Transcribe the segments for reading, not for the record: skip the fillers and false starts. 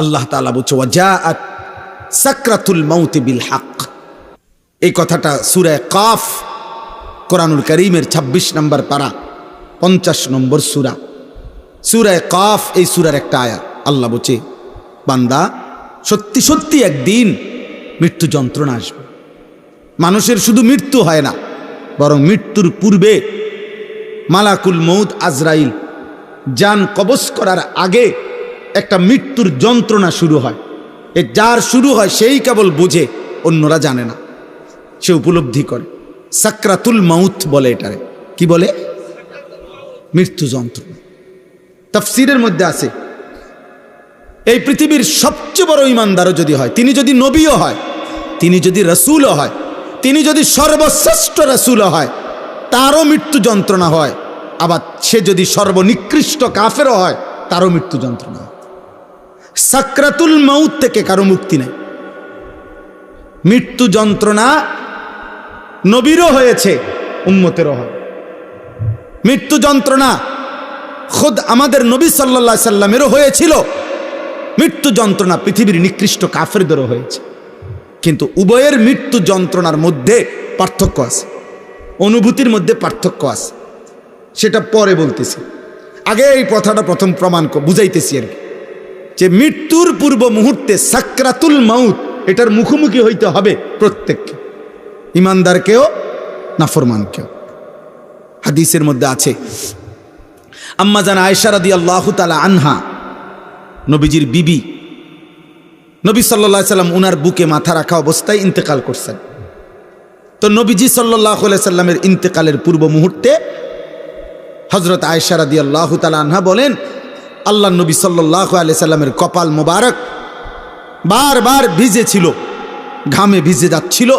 আল্লাহ তাআলা বলছে ওয়াজাআত সাকরাতুল মাউত বিল হক। এই কথাটা সূরা কাফ কোরআনুল কারীমের 26 নম্বর পারা 50 নম্বর সূরা, সূরা কাফ এই সূরার একটা আয়াত। আল্লাহ বলছে বান্দা সত্যি সত্যি একদিন মৃত্যু যন্ত্রণা আসবে। মানুষের শুধু মৃত্যু হয় না, বরং মৃত্যুর পূর্বে মালাকুল মউত আজরাইল জান কবজ করার আগে একটা মৃত্যুর যন্ত্রণা শুরু হয়। এ যার শুরু হয় সেই কেবল বুঝে, অন্যরা জানে না, সে উপলব্ধি করে। সাকরাতুল মাউত বলে এটারে। কি বলে? মৃত্যু যন্ত্রণা। তাফসীরের মধ্যে আছে এই পৃথিবীর সবচেয়ে বড় ঈমানদারও যদি হয়, তিনি যদি নবীও হয়, তিনি যদি রাসূলও হয়, তিনি যদি সর্বশ্রেষ্ঠ রাসূলও হয়, তারও মৃত্যু যন্ত্রণা হয়। আবার সে যদি সর্বনিকৃষ্ট কাফেরও হয়, তারও মৃত্যু যন্ত্রণা হয়। সাকরাতুল মাউত থেকে কারো মুক্তি নেই। মৃত্যু যন্ত্রণা নবীরও হয়েছে, উম্মতেরও হয়। মৃত্যু যন্ত্রণা খুদ আমাদের নবী সাল্লাল্লাহু আলাইহি সাল্লামেরও হয়েছিল। মৃত্যু যন্ত্রণা পৃথিবীর নিকৃষ্ট কাফেরদেরও হয়েছে। কিন্তু উভয়ের মৃত্যু যন্ত্রণার মধ্যে পার্থক্য আছে, অনুভূতির মধ্যে পার্থক্য আছে। সেটা পরে বলতেছি, আগে এই কথাটা প্রথম প্রমাণ বুঝাইতেছি আর কি, যে মৃত্যুর পূর্ব মুহূর্তে সাকরাতুল মাউত এটার মুখোমুখি হইতে হবে প্রত্যেককে, ঈমানদারকেও নাফরমানকেও। হাদিসের মধ্যে আছে আম্মা জান আয়েশা রাদিয়াল্লাহু তাআলা আনহা, নবীজির বিবি, নবী সাল্লাল্লাহু আলাইহি সাল্লাম উনার বুকে মাথা রাখা অবস্থায় ইন্তেকাল করছেন। তো নবীজি সাল্লাল্লাহু আলাইহি সাল্লামের ইন্তেকালের পূর্ব মুহূর্তে হযরত আয়েশা রাদিয়াল্লাহু তাআলা আনহা বলেন, আল্লাহর নবী সাল্লাল্লাহু আলাইহি সাল্লামের কপাল মোবারক বারবার ভিজে ছিল, ঘামে ভিজে যাচ্ছিল।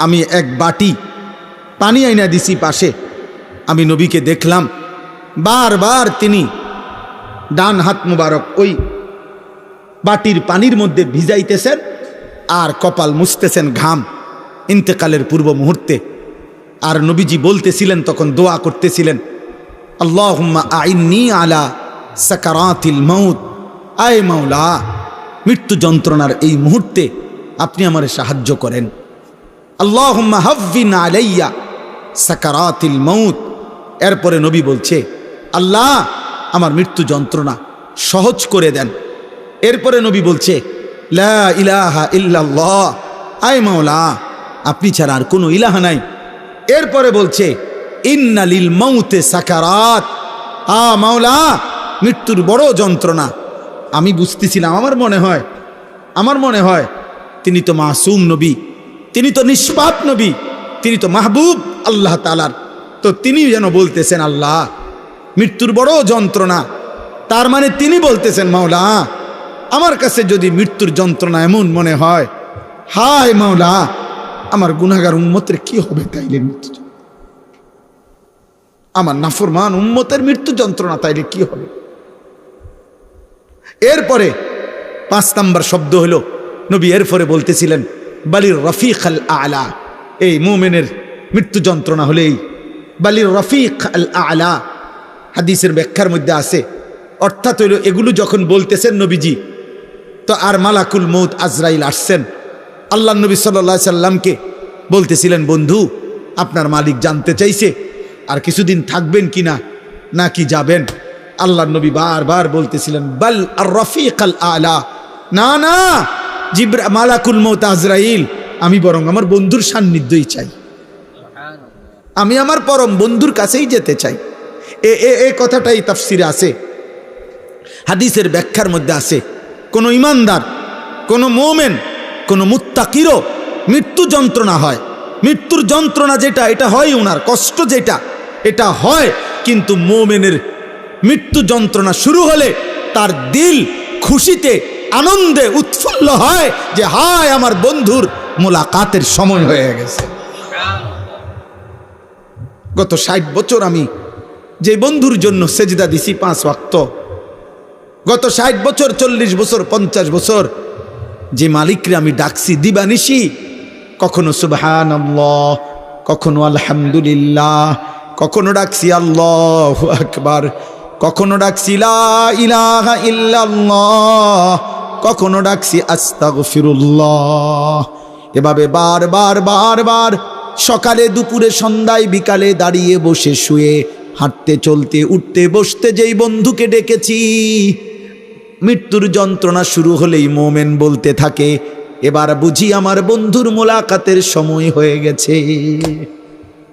আমি এক বাটি পানি আইনা দিছি পাশে, আমি নবীকে দেখলাম বারবার তিনি ডান হাত মুবারক ওই বাটির পানির মধ্যে ভিজাইতেছেন আর কপাল মুছতেছেন ঘাম, ইন্তেকালের পূর্ব মুহূর্তে। আর নবীজি বলতেছিলেন, তখন দোয়া করতেছিলেন, আল্লাহুম্মা আইন্নি আলা সাকারাতিল মাউত, আয় মাওলা মৃত্যু যন্ত্রণার এই মুহূর্তে আপনি আমারে সাহায্য করেন। আল্লাহুম্মা হাফিন আলাইয়া সাকারাতিল মাউত। এরপরে নবী বলছে, আল্লাহ আমার মৃত্যু যন্ত্রণা সহজ করে দেন। এরপরে নবী বলছে, লা ইলাহা ইল্লাল্লাহ, আয় মাওলা আপনি ছাড়া আর কোনো ইলাহা নাই। এরপরে বলছে, ইন্না লিল মাউতে সাকারাত, মাওলা মৃত্যুর বড় যন্ত্রণা। আমি বুঝতেছিলাম, আমার মনে হয় তিনি তো মাসুম নবী, তিনি তো নিষ্পাপ নবী, তিনি তো মাহবুব আল্লাহ তাআলার। তো তিনি যেন বলতেছেন আল্লাহ মৃত্যুর বড় যন্ত্রণা, তার মানে তিনি বলতেছেন মাওলা আমার কাছে যদি মৃত্যুর যন্ত্রণা এমন মনে হয়, হায় মাওলা আমার গুনাহগার উম্মতের কি হবে তাইলে, মৃত্যু আমার নাফরমান উম্মতের মৃত্যু যন্ত্রণা তাইলে কি হবে। এরপরে 5 নম্বর শব্দ হলো, নবী এরপরে বলতেছিলেন বালির রফিক আল আলা, এই মুমিনের মৃত্যু যন্ত্রণা হলেই বালির রফিক আল আলা। হাদিসের ব্যাখ্যার মধ্যে আছে, অর্থাৎ হইল এগুলো যখন বলতেছেন নবীজি, তো আর মালাকুল মউত আজরাইল আসছেন, আল্লাহ নবী সাল্লাল্লাহু আলাইহি সাল্লামকে বলতেছিলেন, বন্ধু আপনার মালিক জানতে চাইছে আর কিছুদিন থাকবেন কিনা নাকি যাবেন। আল্লাহ নবী বারবার বলতেছিলেন বাল আর রফিক আল আলা, না না মালাকুল মউত আজরাইল, আমি বরং আমার বন্ধুর সান্নিধ্যই চাই, আমি আমার পরম বন্ধুর কাছেই যেতে চাই। এ কথাটাই তাফসিরে আছে, হাদিসের ব্যাখ্যার মধ্যে আছে। কোন ঈমানদার, কোন মুমিন, কোন মুত্তাকিরও মৃত্যু যন্ত্রণা হয়। মৃত্যুর যন্ত্রণা যেটা, এটা হয় ওনার কষ্ট যেটা, এটা হয়। কিন্তু মুমিনের মৃত্যু যন্ত্রণা শুরু হলে তার দিল খুশিতে আনন্দে উৎফুল্ল হয় যে হায় আমার বন্ধুর মোলাকাতের সময় হয়ে গেছে। গত 60 বছর আমি যে বন্ধুর জন্য সেজদা দিছি 5 ওয়াক্ত, গত 60 বছর, 40 বছর, 50 বছর যে মালিকরে আমি ডাকছি দিবানিশি, কখনো সুবহানাল্লাহ, কখনো আলহামদুলিল্লাহ, কখনো ডাকছি আল্লাহু আকবার, কখনো ডাকছি লা ইলাহা ইল্লাল্লাহ, কখনো ডাকছি আস্তাগফিরুল্লাহ। এভাবে বারবার বারবার সকালে দুপুরে সন্ধ্যায় বিকালে দাঁড়িয়ে বসে শুয়ে হাঁটতে চলতে উঠতে বসতে যেই বন্ধুকে ডেকেছি, মৃত্যুর যন্ত্রণা শুরু হলেই মোমেন বলতে থাকে, এবার বুঝি আমার বন্ধুর মোলাকাতের সময় হয়ে গেছে।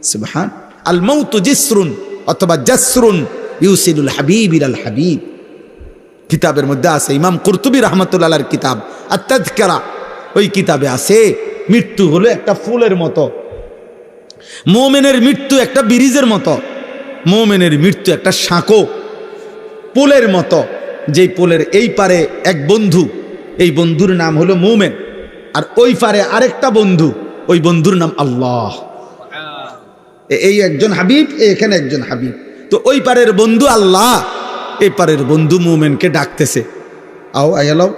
সুবহান। আল মাউতু জিসরুন অথবা জাসরুন ইউসিলুল হাবিব ইলাল হাবিব, কিতাবের মধ্যে আছে, ইমাম কুরতুবী রাহমাতুল্লাহ আলাইহির কিতাব আত-তাযকিরা, ওই কিতাবে আছে মৃত্যু হলো একটা ফুলের মতো, মুমিনের মৃত্যু একটা ব্রিজের মতো, মুমিনের মৃত্যু একটা সাঁকো পোলের মতো, যেই পোলের এই পারে এক বন্ধু, এই বন্ধুর নাম হলো মুমিন, আর ওই পারে আরেকটা বন্ধু, ওই বন্ধুর নাম আল্লাহ। এই একজন হাবিব, এখানে একজন হাবিব। তো ওই পারের বন্ধু আল্লাহ, এই পারের বন্ধু মুমিনকে ডাকতেছে, আও আয়ালাও,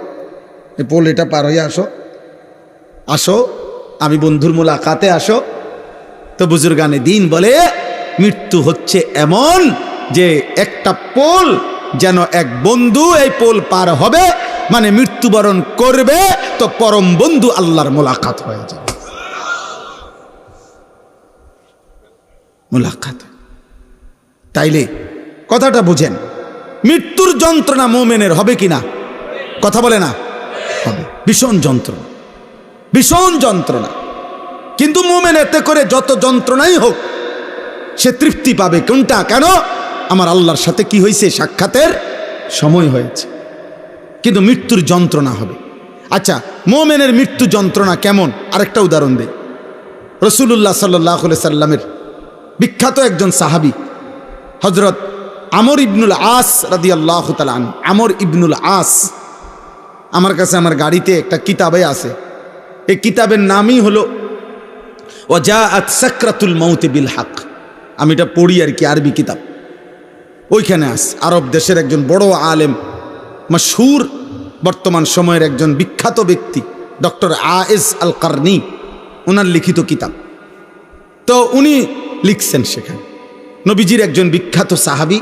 এই পোল এটা পার হয়ে আসো, আসো আমি বন্ধুর মোলাকাতে আসো। তো বুজুর্গানে দিন বলে মৃত্যু হচ্ছে এমন যে একটা পোল, যেন এক বন্ধু এই পোল পার হবে মানে মৃত্যুবরণ করবে, তো পরম বন্ধু আল্লাহর মোলাকাত হয়ে যাবে, মোলাকাত। তাইলে কথাটা বুঝেন, মৃত্যুর যন্ত্রণা মুমিনের হবে কিনা? কথা বলে না, হবে। ভীষণ যন্ত্রণা, ভীষণ যন্ত্রণা। কিন্তু মুমিন এতে করে যত যন্ত্রণাই হোক সে তৃপ্তি পাবে। কোনটা? কেন? আমার আল্লাহর সাথে কি হয়েছে? সাক্ষাতের সময় হয়েছে। কিন্তু মৃত্যুর যন্ত্রণা হবে। আচ্ছা, মুমিনের মৃত্যু যন্ত্রণা কেমন? আরেকটা উদাহরণ দেই। রাসূলুল্লাহ সাল্লাল্লাহু আলাইহি সাল্লামের বিখ্যাত একজন সাহাবী হযরত আমর ইবনুল আস রাদিয়াল্লাহু তাআলা আনহু। আমর ইবনুল আস, আমার কাছে আমার গাড়িতে একটা কিতাবে আছে, এই কিতাবের নামই হলো ওয়াজাআত সাকরাতুল মাউত বিল হক। আমি এটা পড়ি আর কি, আরবি কিতাব। ওইখানে আছে আরব দেশের একজন বড় আলেম, মাশহুর বর্তমান সময়ের একজন বিখ্যাত ব্যক্তি ডক্টর আয়েজ আল কারনি, ওনার লিখিত কিতাব। তো উনি লিখছেন সেখানে নবীজির একজন বিখ্যাত সাহাবী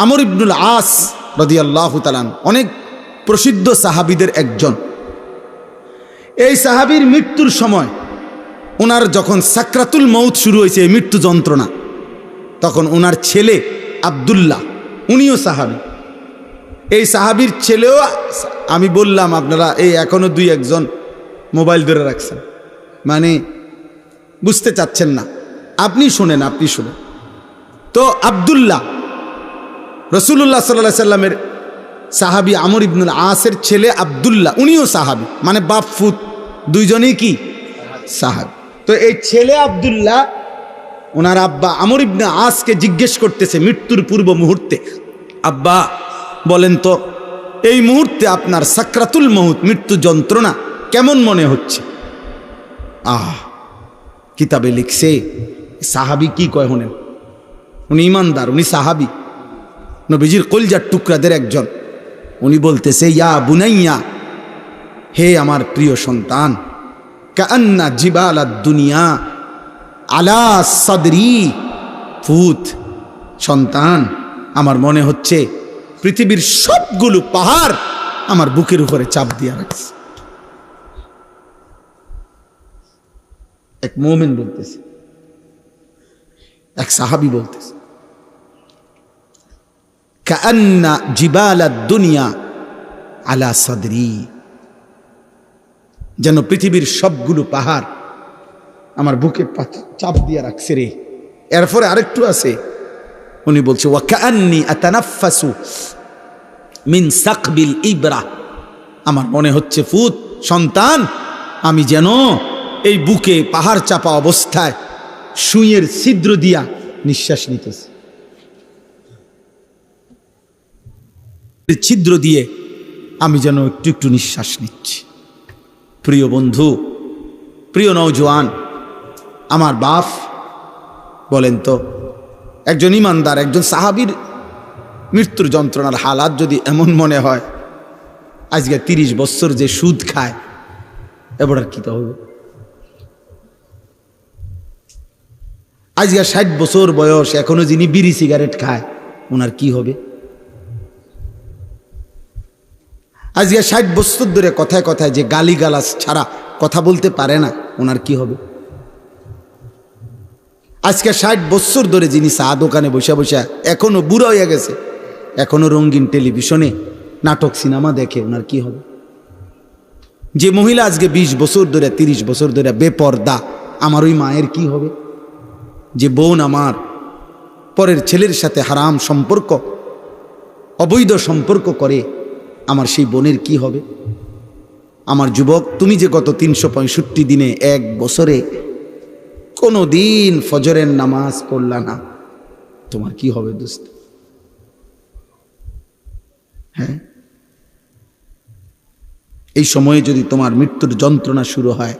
আমর ইবনুল আস রাদিয়াল্লাহু তাআলা অনেক প্রসিদ্ধ সাহাবীদের একজন। এই সাহাবীর মৃত্যুর সময়, ওনার যখন সাকরাতুল মউত শুরু হয়েছে, এই মৃত্যু যন্ত্রণা, তখন ওনার ছেলে আব্দুল্লাহ, উনিও সাহাবী, এই সাহাবীর ছেলেও, আমি বললাম আপনারা এই এখনো দুই একজন মোবাইল ধরে রাখছেন, মানে বুঝতে চাচ্ছেন না, আপনি শুনেন, আপনি শুনেন। তো আব্দুল্লাহ রাসূলুল্লাহ সাল্লাল্লাহু আলাইহি সাল্লামের সাহাবী আমর ইবনুল আসের ছেলে আব্দুল্লাহ, উনিও সাহাবী, মানে বাপ ফুত দুইজনেই কি সাহাবী। তো এই ছেলে আব্দুল্লাহ ওনার আব্বা আমর ইবনে আসকে জিজ্ঞেস করতেছে মৃত্যুর পূর্ব মুহূর্তে, আব্বা বলেন তো এই মুহূর্তে আপনার সাকরাতুল মউত, মৃত্যু যন্ত্রণা কেমন মনে হচ্ছে? কিতাবে লিখছে সাহাবী কি কয় শুনেন, উনি ইমানদার, উনি সাহাবী, নবীজির কলজার টুকরাদের একজন। উনি বলতেছে, ইয়া বুনাইয়া, হে আমার প্রিয় সন্তান, কান্না জিবালাদ দুনিয়া আলা সাদরি ফুত, সন্তান আমার মনে হচ্ছে পৃথিবীর সবগুলো পাহাড় আমার বুকের উপরে চাপ দিয়া রাখছে। এক মুমিন বলতেছে, এক সাহাবী বলতেছে, কান্না জিবালাদ দুনিয়া আলা সাদরি, যেন পৃথিবীর সবগুলো পাহাড় আমার বুকে চাপ দিয়ে রাখছে রে। এরপরে আরেকটু আছে, উনি বলছে ওয়া কান্নি আতানাফাসু মিন সাকবিল ইবরা, আমার মনে হচ্ছে ফুত সন্তান আমি যেন এই বুকে পাহাড় চাপা অবস্থায় সুইয়ের ছিদ্র দিয়া নিঃশ্বাস নিতেছি, ছিদ্র দিয়ে আমি যেন একটু একটু নিঃশ্বাস নিচ্ছি। প্রিয় বন্ধু, প্রিয় নওজোয়ান, আমার বাপ বলেন তো, একজন ইমানদার একজন সাহাবীর মৃত্যুর যন্ত্রণার হালাত যদি এমন মনে হয়, আজকে 30 বছর যে সুদ খায় এবার আর কি তো হবে? আজকে 60 বছর বয়স এখনো যিনি বিড়ি সিগারেট খায় ওনার কি হবে? আজকে 60 বছর ধরে কথায় কথায় যে গালিগালাজ ছাড়া কথা বলতে পারে না, ওনার কি হবে? আজকে 60 বছর ধরে যিনি চা দোকানে বসে বসে এখনো বুড়ো হয়ে গেছে, এখনো রঙিন টেলিভিশনে নাটক সিনেমা দেখে, ওনার কি হবে? যে মহিলা আজকে 20 বছর ধরে 30 বছর ধরে বেপর্দা, আমার ওই মায়ের কি হবে? যে বোন আমার পরের ছেলের সাথে হারাম সম্পর্ক, অবৈধ সম্পর্ক করে, আমার সেই বোনের কি হবে? আমার যুবক, তুমি যে গত 365 দিনে এক বছরে কোনো দিন ফজরের নামাজ পড়লা না, তোমার কি হবে দোস্ত? হ্যাঁ, এই সময়ে যদি তোমার মৃত্যুর যন্ত্রণা শুরু হয়,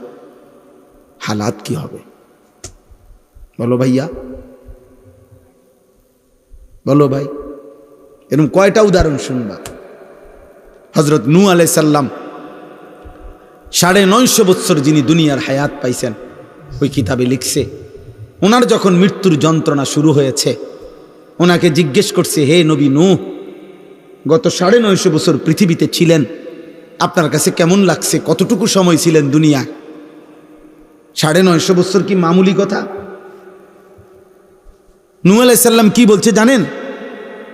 হালাত কি হবে? বলো ভাইয়া, বলো ভাই। এরকম কয়টা উদাহরণ শুনবা? হযরত নূহ আলাইহিস সালাম 950 বছর যিনি দুনিয়ার হায়াত পাইছেন, ওই কিতাবে লিখছে, ওনার যখন মৃত্যুর যন্ত্রণা শুরু হয়েছে, ওনাকে জিজ্ঞেস করছে, হে নবী নূহ, গত 950 বছর পৃথিবীতে ছিলেন, আপনার কাছে কেমন লাগছে? কতটুকু সময় ছিলেন দুনিয়ায়? 950 বছর কি মামুলি কথা? নূহ আলাইহিস সালাম কি বলছে জানেন?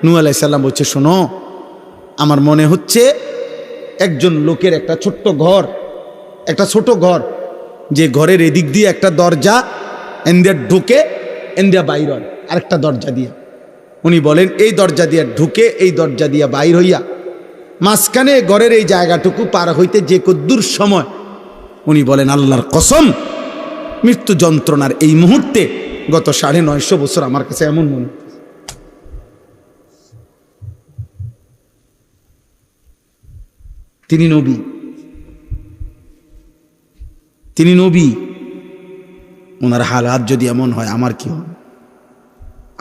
নূহ আলাইহিস সালাম বলছে, শোনো, আমার মনে হচ্ছে একজন লোকের একটা ছোট্ট ঘর, একটা ছোট ঘর, যে ঘরের এদিক দিয়ে একটা দরজা, এন্দিয়া ঢুকে এন্দিয়া বাইর হয় আরেকটা দরজা দিয়ে। উনি বলেন এই দরজা দিয়ে ঢুকে এই দরজা দিয়ে বাইর হইয়া মাঝখানে ঘরের এই জায়গাটুকু পার হইতে যে কদ্দুর সময়, উনি বলেন আল্লাহর কসম, মৃত্যু যন্ত্রণার এই মুহূর্তে গত 950 বছর আমার কাছে এমন মনে। তিনি নবী, তিনি নবী, ওনার হালাত যদি এমন হয়, আমার কি হবে?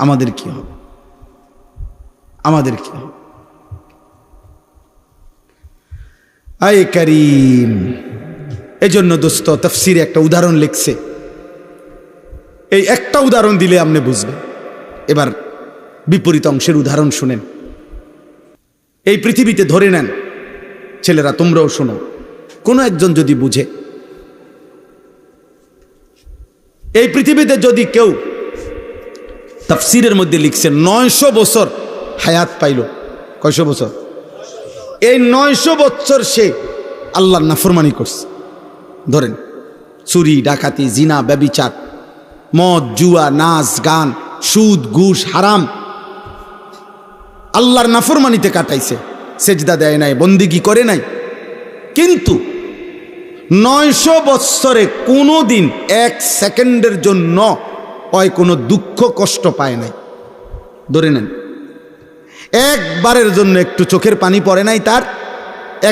আমাদের কি হবে? আমাদের কি হবে? আয়ে করিম, এজন্য দোস্ত তাফসীরে একটা উদাহরণ লিখছে, এই একটা উদাহরণ দিলে আপনি বুঝবেন। এবার বিপরীত অংশের উদাহরণ শুনেন। এই পৃথিবীতে ধরে নেন, ছেলেরা তোমরাও শোনো, কোনো একজন যদি বুঝে, এই পৃথিবীতে যদি কেউ, তাফসীরের মধ্যে লিখছে 900 বছর হায়াত পাইল। কয়শো বছর? এই 900 বছর সে আল্লাহর নাফরমানি করছে। ধরেন চুরি, ডাকাতি, জিনা, ব্যভিচার, মদ, জুয়া, নাচ, গান, সুদ, ঘুষ, হারাম, আল্লাহর নাফরমানিতে কাটাইছে, সেজদা দেয় নাই, বন্দিগি করে নাই। কিন্তু 900 বৎসরে কোনো দিন 1 সেকেন্ডের জন্য হয় কোনো দুঃখ কষ্ট পায় নাই। ধরে নেন একবারের জন্য একটু চোখের পানি পড়ে নাই তার,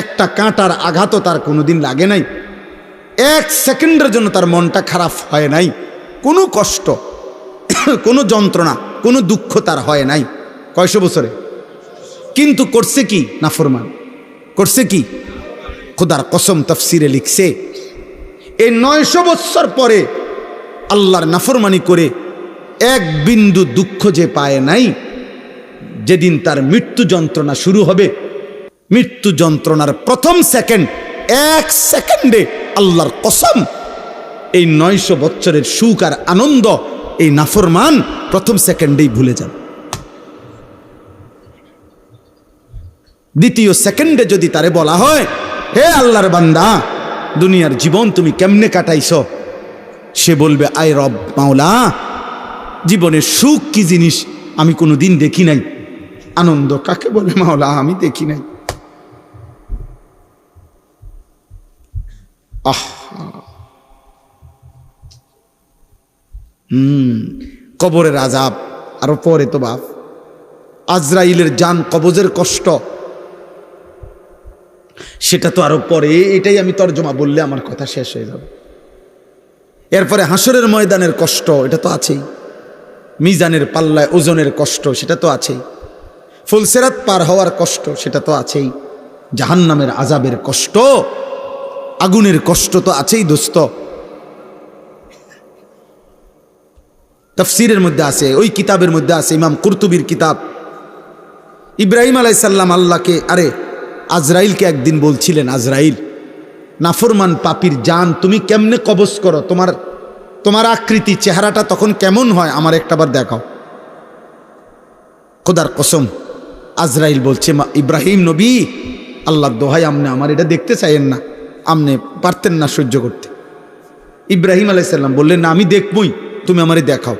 একটা কাঁটার আঘাতও তার কোনোদিন লাগে নাই, 1 সেকেন্ডের জন্য তার মনটা খারাপ হয় নাই, কোনো কষ্ট, কোনো যন্ত্রণা, কোনো দুঃখ তার হয় নাই। কয়শো বছরে? কিন্তু করছে কি? নাফরমান করছে কি? খোদার কসম তাফসীরে লিখছে, এই 900 বছর পরে আল্লাহর নাফরমানি করে এক বিন্দু দুঃখ যে পায় নাই, যেদিন তার মৃত্যু যন্ত্রণা শুরু হবে, মৃত্যু যন্ত্রণার প্রথম সেকেন্ড, 1 সেকেন্ডে আল্লাহর কসম এই 900 বছরের সুখ আর আনন্দ এই নাফরমান প্রথম সেকেন্ডেই ভুলে যান। দ্বিতীয় সেকেন্ডে যদি তারে বলা হয়, হে আল্লাহর বান্দা, দুনিয়ার জীবন তুমি কেমনে কাটাইছো, সে বলবে, আয় রব মাওলা, জীবনের সুখ কি জিনিস আমি কোনো দিন দেখি নাই, আনন্দ কাকে বলে মাওলা আমি দেখি নাই। আহ, কবরের আযাব, আরো পরে তো বাপ আজরাইলের জান কবজের কষ্ট, সেটা তো আরো পরে, এটাই আমি তর্জমা বললে আমার কথা শেষ হয়ে যাবে। এরপরে হাসরের ময়দানের কষ্ট, এটা তো আছেই, মিজানের পাল্লায় ওজনের কষ্ট, সেটা তো আছেই, ফুলসিরাত পার হওয়ার কষ্ট, সেটা তো আছেই, জাহান্নামের আযাবের কষ্ট, আগুনের কষ্ট তো আছেই দোস্ত। তাফসীরের মধ্যে আছে, ওই কিতাবের মধ্যে আছে, ইমাম কুরতুবীর কিতাব, ইব্রাহিম আলাইহিস সালাম আল্লাহকে, আরে আজরাইলকে একদিন বলছিলেন, আজরাইল, নাফরমান পাপীর জান তুমি কেমনে কবজ করো, তোমার আকৃতি চেহারাটা তখন কেমন হয় আমার একটাবার দেখাও। খোদার কসম আজরাইল বলছে, ইব্রাহিম নবী, আল্লাহর দোহাই আপনি আমার এটা দেখতে চাইেন না, আপনি পারতেন না সহ্য করতে। ইব্রাহিম আলাইহিস সালাম বললেন, না আমি দেখবই, তুমি আমারে দেখাও।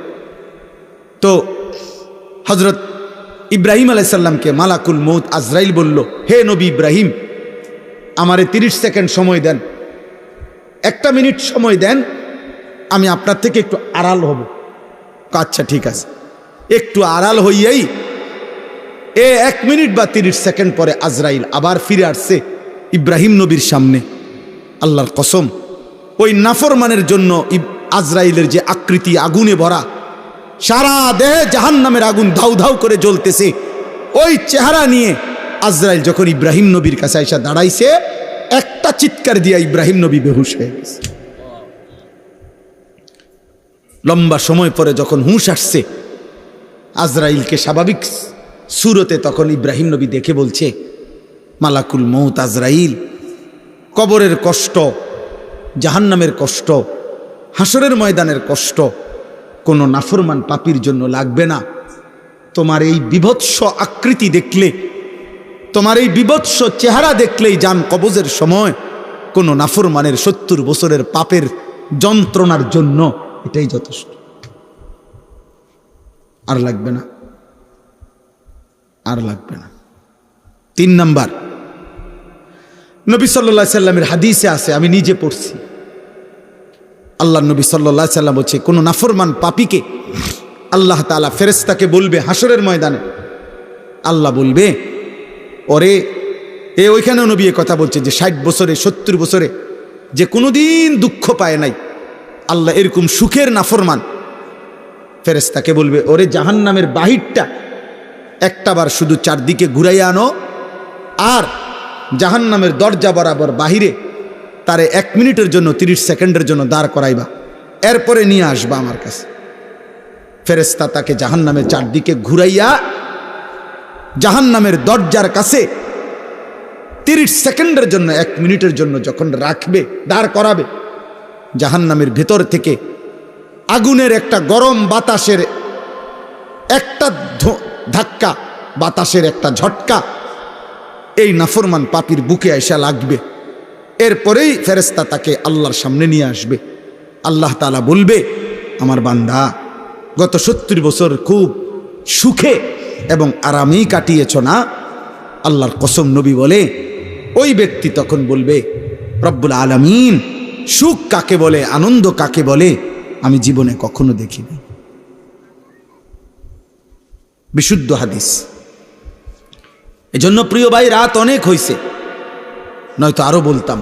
তো হযরত ইব্রাহিম আলাইহিস সালামকে মালাকুল মউত আজরাইল বলল, হে নবী ইব্রাহিম, আমারে 30 সেকেন্ড সময় দেন, 1 মিনিট সময় দেন, আমি আপনার থেকে একটু আড়াল হব। আচ্ছা ঠিক আছে। একটু আড়াল হইয়াই 1 মিনিট বা 30 সেকেন্ড পরে আজরাইল আবার ফিরে আসছে ইব্রাহিম নবীর সামনে। আল্লাহর কসম, ওই নাফরমানের জন্য আজরাইলের যে আকৃতি আগুনে ভরা, সারা দেহে জাহান্নামের আগুন ধাউ ধাউ করে জ্বলতেছে, ওই চেহারা নিয়ে আজরাইল যখন ইব্রাহিম নবীর কাছে এসে দাঁড়াইছে, একটা চিৎকার দিয়া ইব্রাহিম নবী বেহুশ হয়ে গেছে। লম্বা সময় পরে যখন হুঁশ আসছে আজরাইলকে স্বাভাবিক সুরতে, তখন ইব্রাহিম নবী দেখে বলছে, মালাকুল মউত আজরাইল, কবরের কষ্ট, জাহান্নামের কষ্ট, হাসরের ময়দানের কষ্ট কোনো নাফরমান পাপীর জন্য লাগবে না। তোমার এই বিভৎস আকৃতি দেখলে, তোমার এই বিভৎস চেহারা দেখলেই জান কবজের সময় কোনো নাফরমানের 70 বছরের পাপের যন্ত্রণার জন্য এটাই যথেষ্ট, আর লাগবে না, আর লাগবে না। 3 নাম্বার, নবী সাল্লাল্লাহু আলাইহি সাল্লামের হাদিসে আছে, আমি নিজে পড়ছি, আল্লাহ নবী সাল্লাল্লাহু আলাইহি সাল্লাম বলছে, কোন নাফরমান পাপীকে আল্লাহ তাআলা ফেরেশতাকে বলবে হাসরের ময়দানে, আল্লাহ বলবে, ওরে ওইখানেও নবী কথা বলছে যে 60 বছরে 70 বছরে যে কোনোদিন দুঃখ পায় নাই, আল্লাহ এরকম সুখের নাফরমান, ফেরেশতাকে বলবে, ওরে জাহান্নামের বাহিরটা একটাবার শুধু চারদিকে ঘুরাইয়া আনো, আর জাহান্নামের দরজা বরাবর বাহিরে তারে 1 মিনিটের জন্য 30 সেকেন্ডের জন্য দাঁড় করাইবা, এরপরে নিয়ে আসবা আমার কাছে। ফেরেশতা তাকে জাহান্নামের চারদিকে ঘুরাইয়া জাহান্নামের দরজার কাছে 30 সেকেন্ডের জন্য, 1 মিনিটের জন্য যখন রাখবে, দাঁড় করাবে, জাহান্নামের ভেতর থেকে আগুনের একটা গরম বাতাসের একটা ধাক্কা, বাতাসের একটা ঝটকা এই নাফরমান পাপীর বুকে আইসা লাগবে। এরপরেই ফেরেশতা তাকে আল্লাহর সামনে নিয়ে আসবে। আল্লাহ তাআলা বলবে, আমার বান্দা গত 70 বছর খুব সুখে এবং আরামেই কাটিয়েছ না? আল্লাহর কসম, নবী বলে, ওই ব্যক্তি তখন বলবে, রব্বুল আলামিন, সুখ কাকে বলে, আনন্দ কাকে বলে আমি জীবনে কখনো দেখিনি। বিশুদ্ধ হাদিস। এজন্য প্রিয় ভাই, রাত অনেক হয়েছে, নয়তো আরো বলতাম।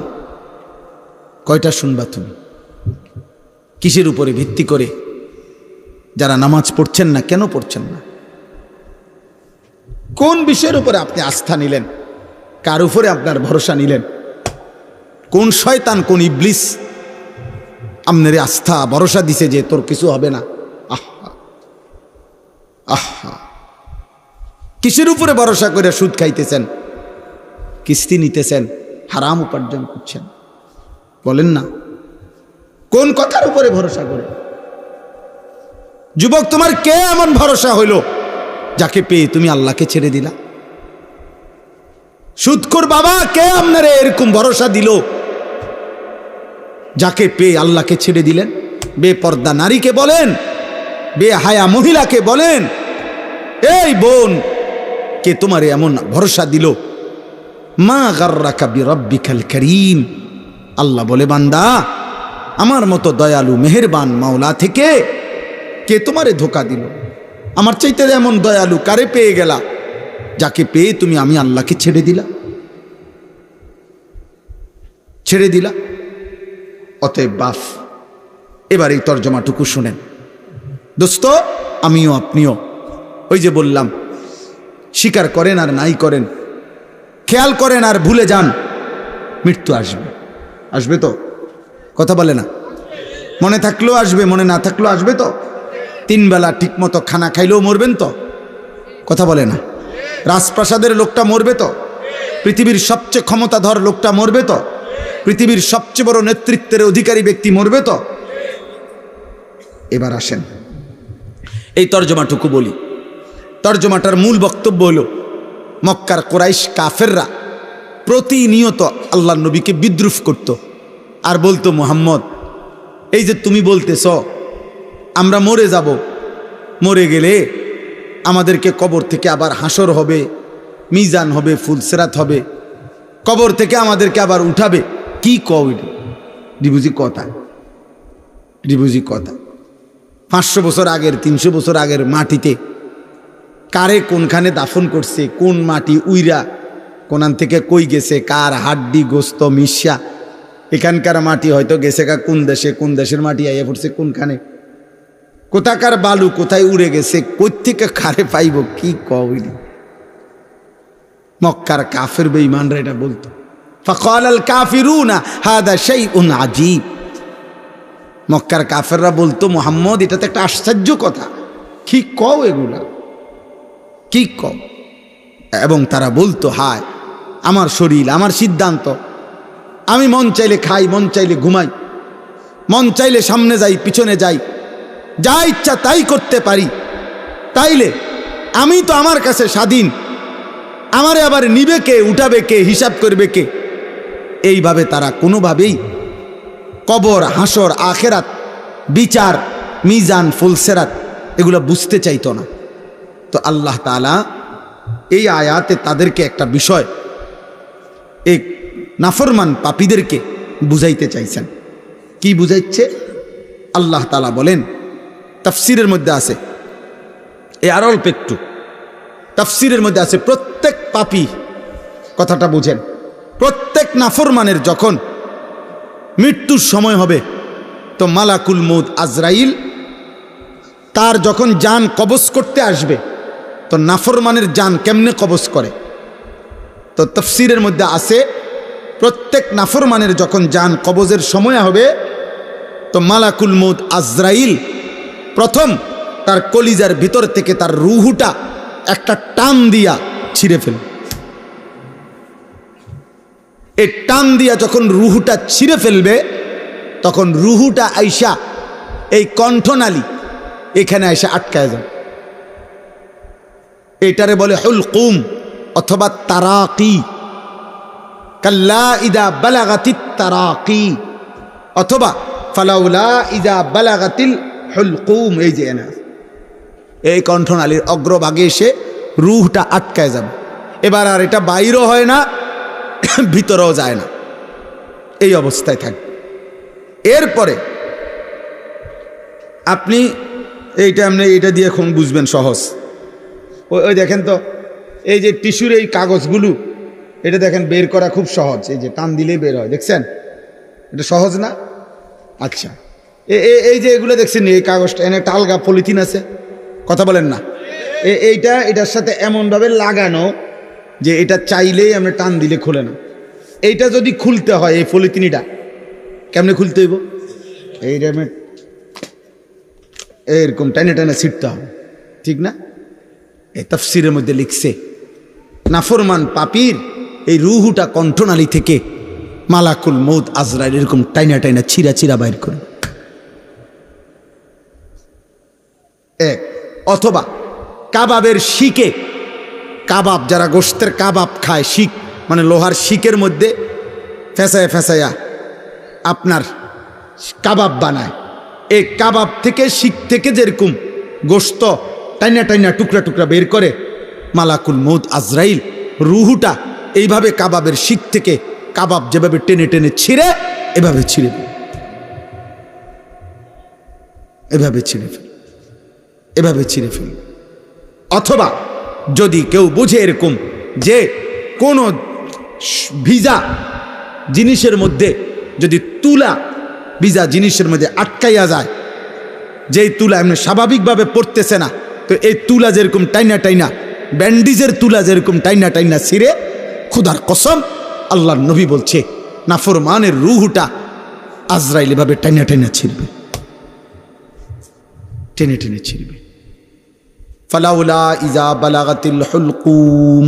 কয়টা শুনবা তুমি? কিসের উপরে ভিত্তি করে যারা নামাজ পড়ছেন না, কেন পড়ছেন না? কোন বিষয়ের উপরে আপনি আস্থা নিলেন? কার উপরে আপনার ভরসা নিলেন? কোন শয়তান, কোন ইবলিস আপনার আস্থা ভরসা দিছে যে তোর কিছু হবে না? আহা আহা, কিসের উপরে ভরসা করে সুদ খাইতেছেন, কিস্তি নিতেছেন, হারাম উপার্জন করছেন? বলেন না, কোন কথার উপরে ভরসা করে? যুবক, তোমার কে এমন ভরসা হইল যাকে পেয়ে তুমি আল্লাহকে ছেড়ে দিলা? সুদখোর বাবা, কে আপনারে এরকম ভরসা দিল যাকে পেয়ে আল্লাহকে ছেড়ে দিলেন? বেপর্দা নারীকে বলেন, বেহায়া মহিলাকে বলেন, এই বোন, কে তোমারে এমন ভরসা দিল? মা গাররাকা বিরাব্বিকাল কারীম। আল্লাহ বলে, বান্দা, আমার মতো দয়ালু মেহেরবান মাওলা থেকে কে তোমারে ধোকা দিল? আমার চাইতে এমন দয়ালু কারে পেয়ে গেলা যাকে পেয়ে তুমি আমি আল্লাহকে ছেড়ে দিলা? ছেড়ে দিলা। অতএব বাপ, এবার এই তর্জমাটুকু শুনেন দোস্ত, আমিও আপনিও। ওই যে বললাম, স্বীকার করেন আর নাই করেন, খেয়াল করেন আর ভুলে যান, মৃত্যু আসবে। আসবে তো? কথা বলে না? মনে থাকলেও আসবে, মনে না থাকলেও আসবে তো? 3 বেলা ঠিক মতো খানা খাইলেও মরবেন তো? কথা বলে না? রাজপ্রাসাদের লোকটা মরবে তো? পৃথিবীর সবচেয়ে ক্ষমতাধর লোকটা মরবে তো? পৃথিবীর সবচেয়ে বড় নেতৃত্বের অধিকারী ব্যক্তি মরবে তো? এবার আসেন এই তর্জমাটুকু বলি। তর্জমাটার মূল বক্তব্য হলো, মক্কার কুরাইশ কাফেররা প্রতিনিয়ত আল্লাহর নবীকে বিদ্রুপ করত আর বলতো, মুহাম্মদ, এই যে তুমি বলতেছ আমরা মরে যাব, মরে গেলে আমাদেরকে কবর থেকে আবার হাসর হবে, মিজান হবে, ফুলসেরাত হবে, কবর থেকে আমাদেরকে আবার উঠাবে, কি কও এটা? ডিবুজি কথা, ডিবুজি কথা। 500 বছর আগের, 300 বছর আগের মাটিতে কারে কোনখানে দাফন করছে, কোন মাটি উইরা কোনান থেকে কই গেছে, কার হাড্ডি গোস্ত মিশা, এখানকার মাটি হয়তো গেছে কা কোন দেশে, কোন দেশের মাটি আইয়া পড়ছে কোনখানে, কোথাকার বালু কোথায় উড়ে গেছে, কই থেকে কারে পাইব, কি কইলি? মক্কার কাফের বেঈমানরা এটা বলতো। ফাকালাল কাফিরুনা হাদা শাইউন আজীব। মক্কার কাফেররা বলতো, মুহাম্মদ, এটা তো একটা আশ্চর্য কথা, কি কও এগুলা, কি কও? এবং তারা বলতো, হায় আমার শরীর, আমার সিদ্ধান্ত, আমি মন চাইলে খাই, মন চাইলে ঘুমাই, মন চাইলে সামনে যাই, পিছনে যাই, যা ইচ্ছা তাই করতে পারি, তাইলে আমি তো আমার কাছে স্বাধীন, আমারে আবার নিবে কে, উঠাবে কে, হিসাব করবে কে? এইভাবে তারা কোনোভাবেই কবর, হাসর, আখেরাত, বিচার, মিজান, ফুলসেরাত এগুলো বুঝতে চাইতো না। তো আল্লাহ তাআলা এই আয়াতে তাদেরকে একটা বিষয়, এই নাফরমান পাপীদেরকে বুঝাইতে চাইছেন। কি বুঝাইছে? আল্লাহ তাআলা বলেন, তাফসিরের মধ্যে আছে, এই আর অল্প একটু তাফসিরের মধ্যে আছে, প্রত্যেক পাপী, কথাটা বুঝেন, প্রত্যেক নাফরমানের যখন মৃত্যুর সময় হবে, তো মালাকুল মউত আজরাইল তার যখন জান কবজ করতে আসবে, তো নাফরমানের জান কেমনে কবজ করে? তো তাফসিরের মধ্যে আছে, প্রত্যেক নাফরমানের যখন জান কবজের সময় হবে, তো মালাকুল মউত আজরাইল প্রথম তার কলিজার ভিতর থেকে তার রুহুটা একটা টান দিয়া ছিঁড়ে ফেলবে। এই টান দিয়া যখন রুহুটা ছিঁড়ে ফেলবে, তখন রুহুটা আইসা এই কণ্ঠনালী এখানে আইসা আটকায় যাবে। এটারে বলে হুলকুম অথবা তারাকি, কাল্লা ইদা বালাগাতিত তারাকি, অথবা ফালাউলা ইদা বালাগাতিল হুলকুম। এই যে এই কণ্ঠনালীর অগ্রভাগে এসে রুহটা আটকায় যাবে। এবার আর এটা বাইরও হয় না, ভিতরেও যায় না, এই অবস্থায় থাকবে। এরপরে আপনি এইটা দিয়ে এখন বুঝবেন সহজ। ওই দেখেন তো, এই যে টিস্যুর এই কাগজগুলো, এটা দেখেন বের করা খুব সহজ, এই যে টান দিলেই বের হয়, দেখছেন? এটা সহজ না? আচ্ছা, এই যে এগুলো দেখছেন, এই কাগজটা এনে একটা আলগা পলিথিন আছে, কথা বলেন না? এটার সাথে এমনভাবে লাগানো যে এটা চাইলেই আমরা টান দিলে খুলে না। এইটা যদি খুলতে হয়, এই পলিথিনটা কেমনে খুলতে হইব? এরকম টানে টানে ছিটতে হবে, ঠিক না? এই তাফসিরের মধ্যে লিখছে, নাফরমান পাপীর এই রুহুটা কণ্ঠনালী থেকে মালাকুল মউত আজরাইল এরকম টাইনা টাইনা ছিঁড়া ছিঁড়া বাইর করে। অথবা কাবাবের শিকে, কাবাব যারা গোশতের কাবাব খায়, শিক মানে লোহার শিকের মধ্যে ফেঁসায়া ফেঁসায়া আপনার কাবাব বানায়, এই কাবাব থেকে, শিক থেকে যেরকম গোশত টাইনা টাইনা টুকরা টুকরা বের করে, মালাকুল মউত আজরাইল রুহুটা এইভাবে কাবাবের শিক থেকে কাবাব যেভাবে টেনে টেনে ছিঁড়ে, এভাবে ছিঁড়ে ফেলে, এভাবে ছিঁড়ে ফেলে, এভাবে ছিঁড়ে ফেলে। অথবা যদি কেউ বুঝে এরকম যে কোনো ভিজা জিনিসের মধ্যে যদি তুলা ভিজা জিনিসের মধ্যে আটকাইয়া যায়, যেই তুলা এমনি স্বাভাবিকভাবে পড়তেছে না, তো এই তুলা যেরকম টাইনা টাইনা, ব্যান্ডিজের তুলা যেরকম টাইনা টাইনা ছিঁড়ে, খোদার কসম আল্লাহর নবী বলছে, নাফরমানের রুহুটা আজরাইল এভাবে টাইনা টাইনা ছিঁড়বে, টেনে টেনে ছিঁড়বে। ফালাউলা ইজা বালাগাতিল হুলকুম,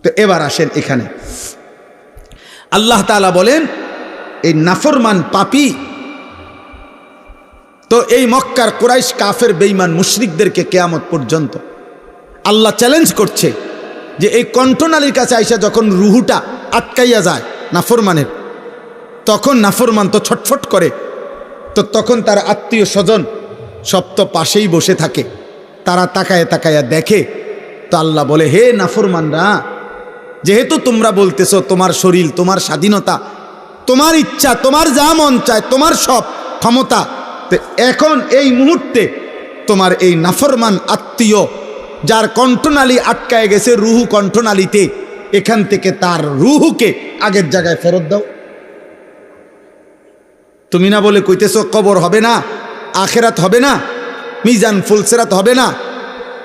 তো এবার আসেন এখানে আল্লাহ তাআলা বলেন এই নাফরমান পাপী, তো এই মক্কার কুরাইশ কাফের বেঈমান মুশরিকদেরকে কিয়ামত পর্যন্ত আল্লাহ চ্যালেঞ্জ করছে যে এই কণ্ঠনালীর কাছে আইসা যখন রুহুটা আটকাইয়া যায় নাফরমানের, তখন নাফরমান তো ছটফট করে, তো তখন তার আত্মীয় স্বজন সব তো পাশেই বসে থাকে, তারা তাকায় তাকায়া দেখে। তো আল্লাহ বলে, হে নাফরমানরা, যেহেতু তোমরা বলতেছো তোমার শরীর, তোমার স্বাধীনতা, তোমার ইচ্ছা, তোমার যা মন চায়, তোমার সব ক্ষমতা, তো এখন এই মুহূর্তে তোমার এই নাফরমান আত্মীয় যার কণ্ঠনালী আটকায় গেছে রুহু কণ্ঠনালীতে, এখান থেকে তার রুহুকে আগের জায়গায় ফেরত দাও। তুমি না বলে কইতেছো কবর হবে না, আখেরাত হবে না, মিজান ফুলসেরাত হবে না,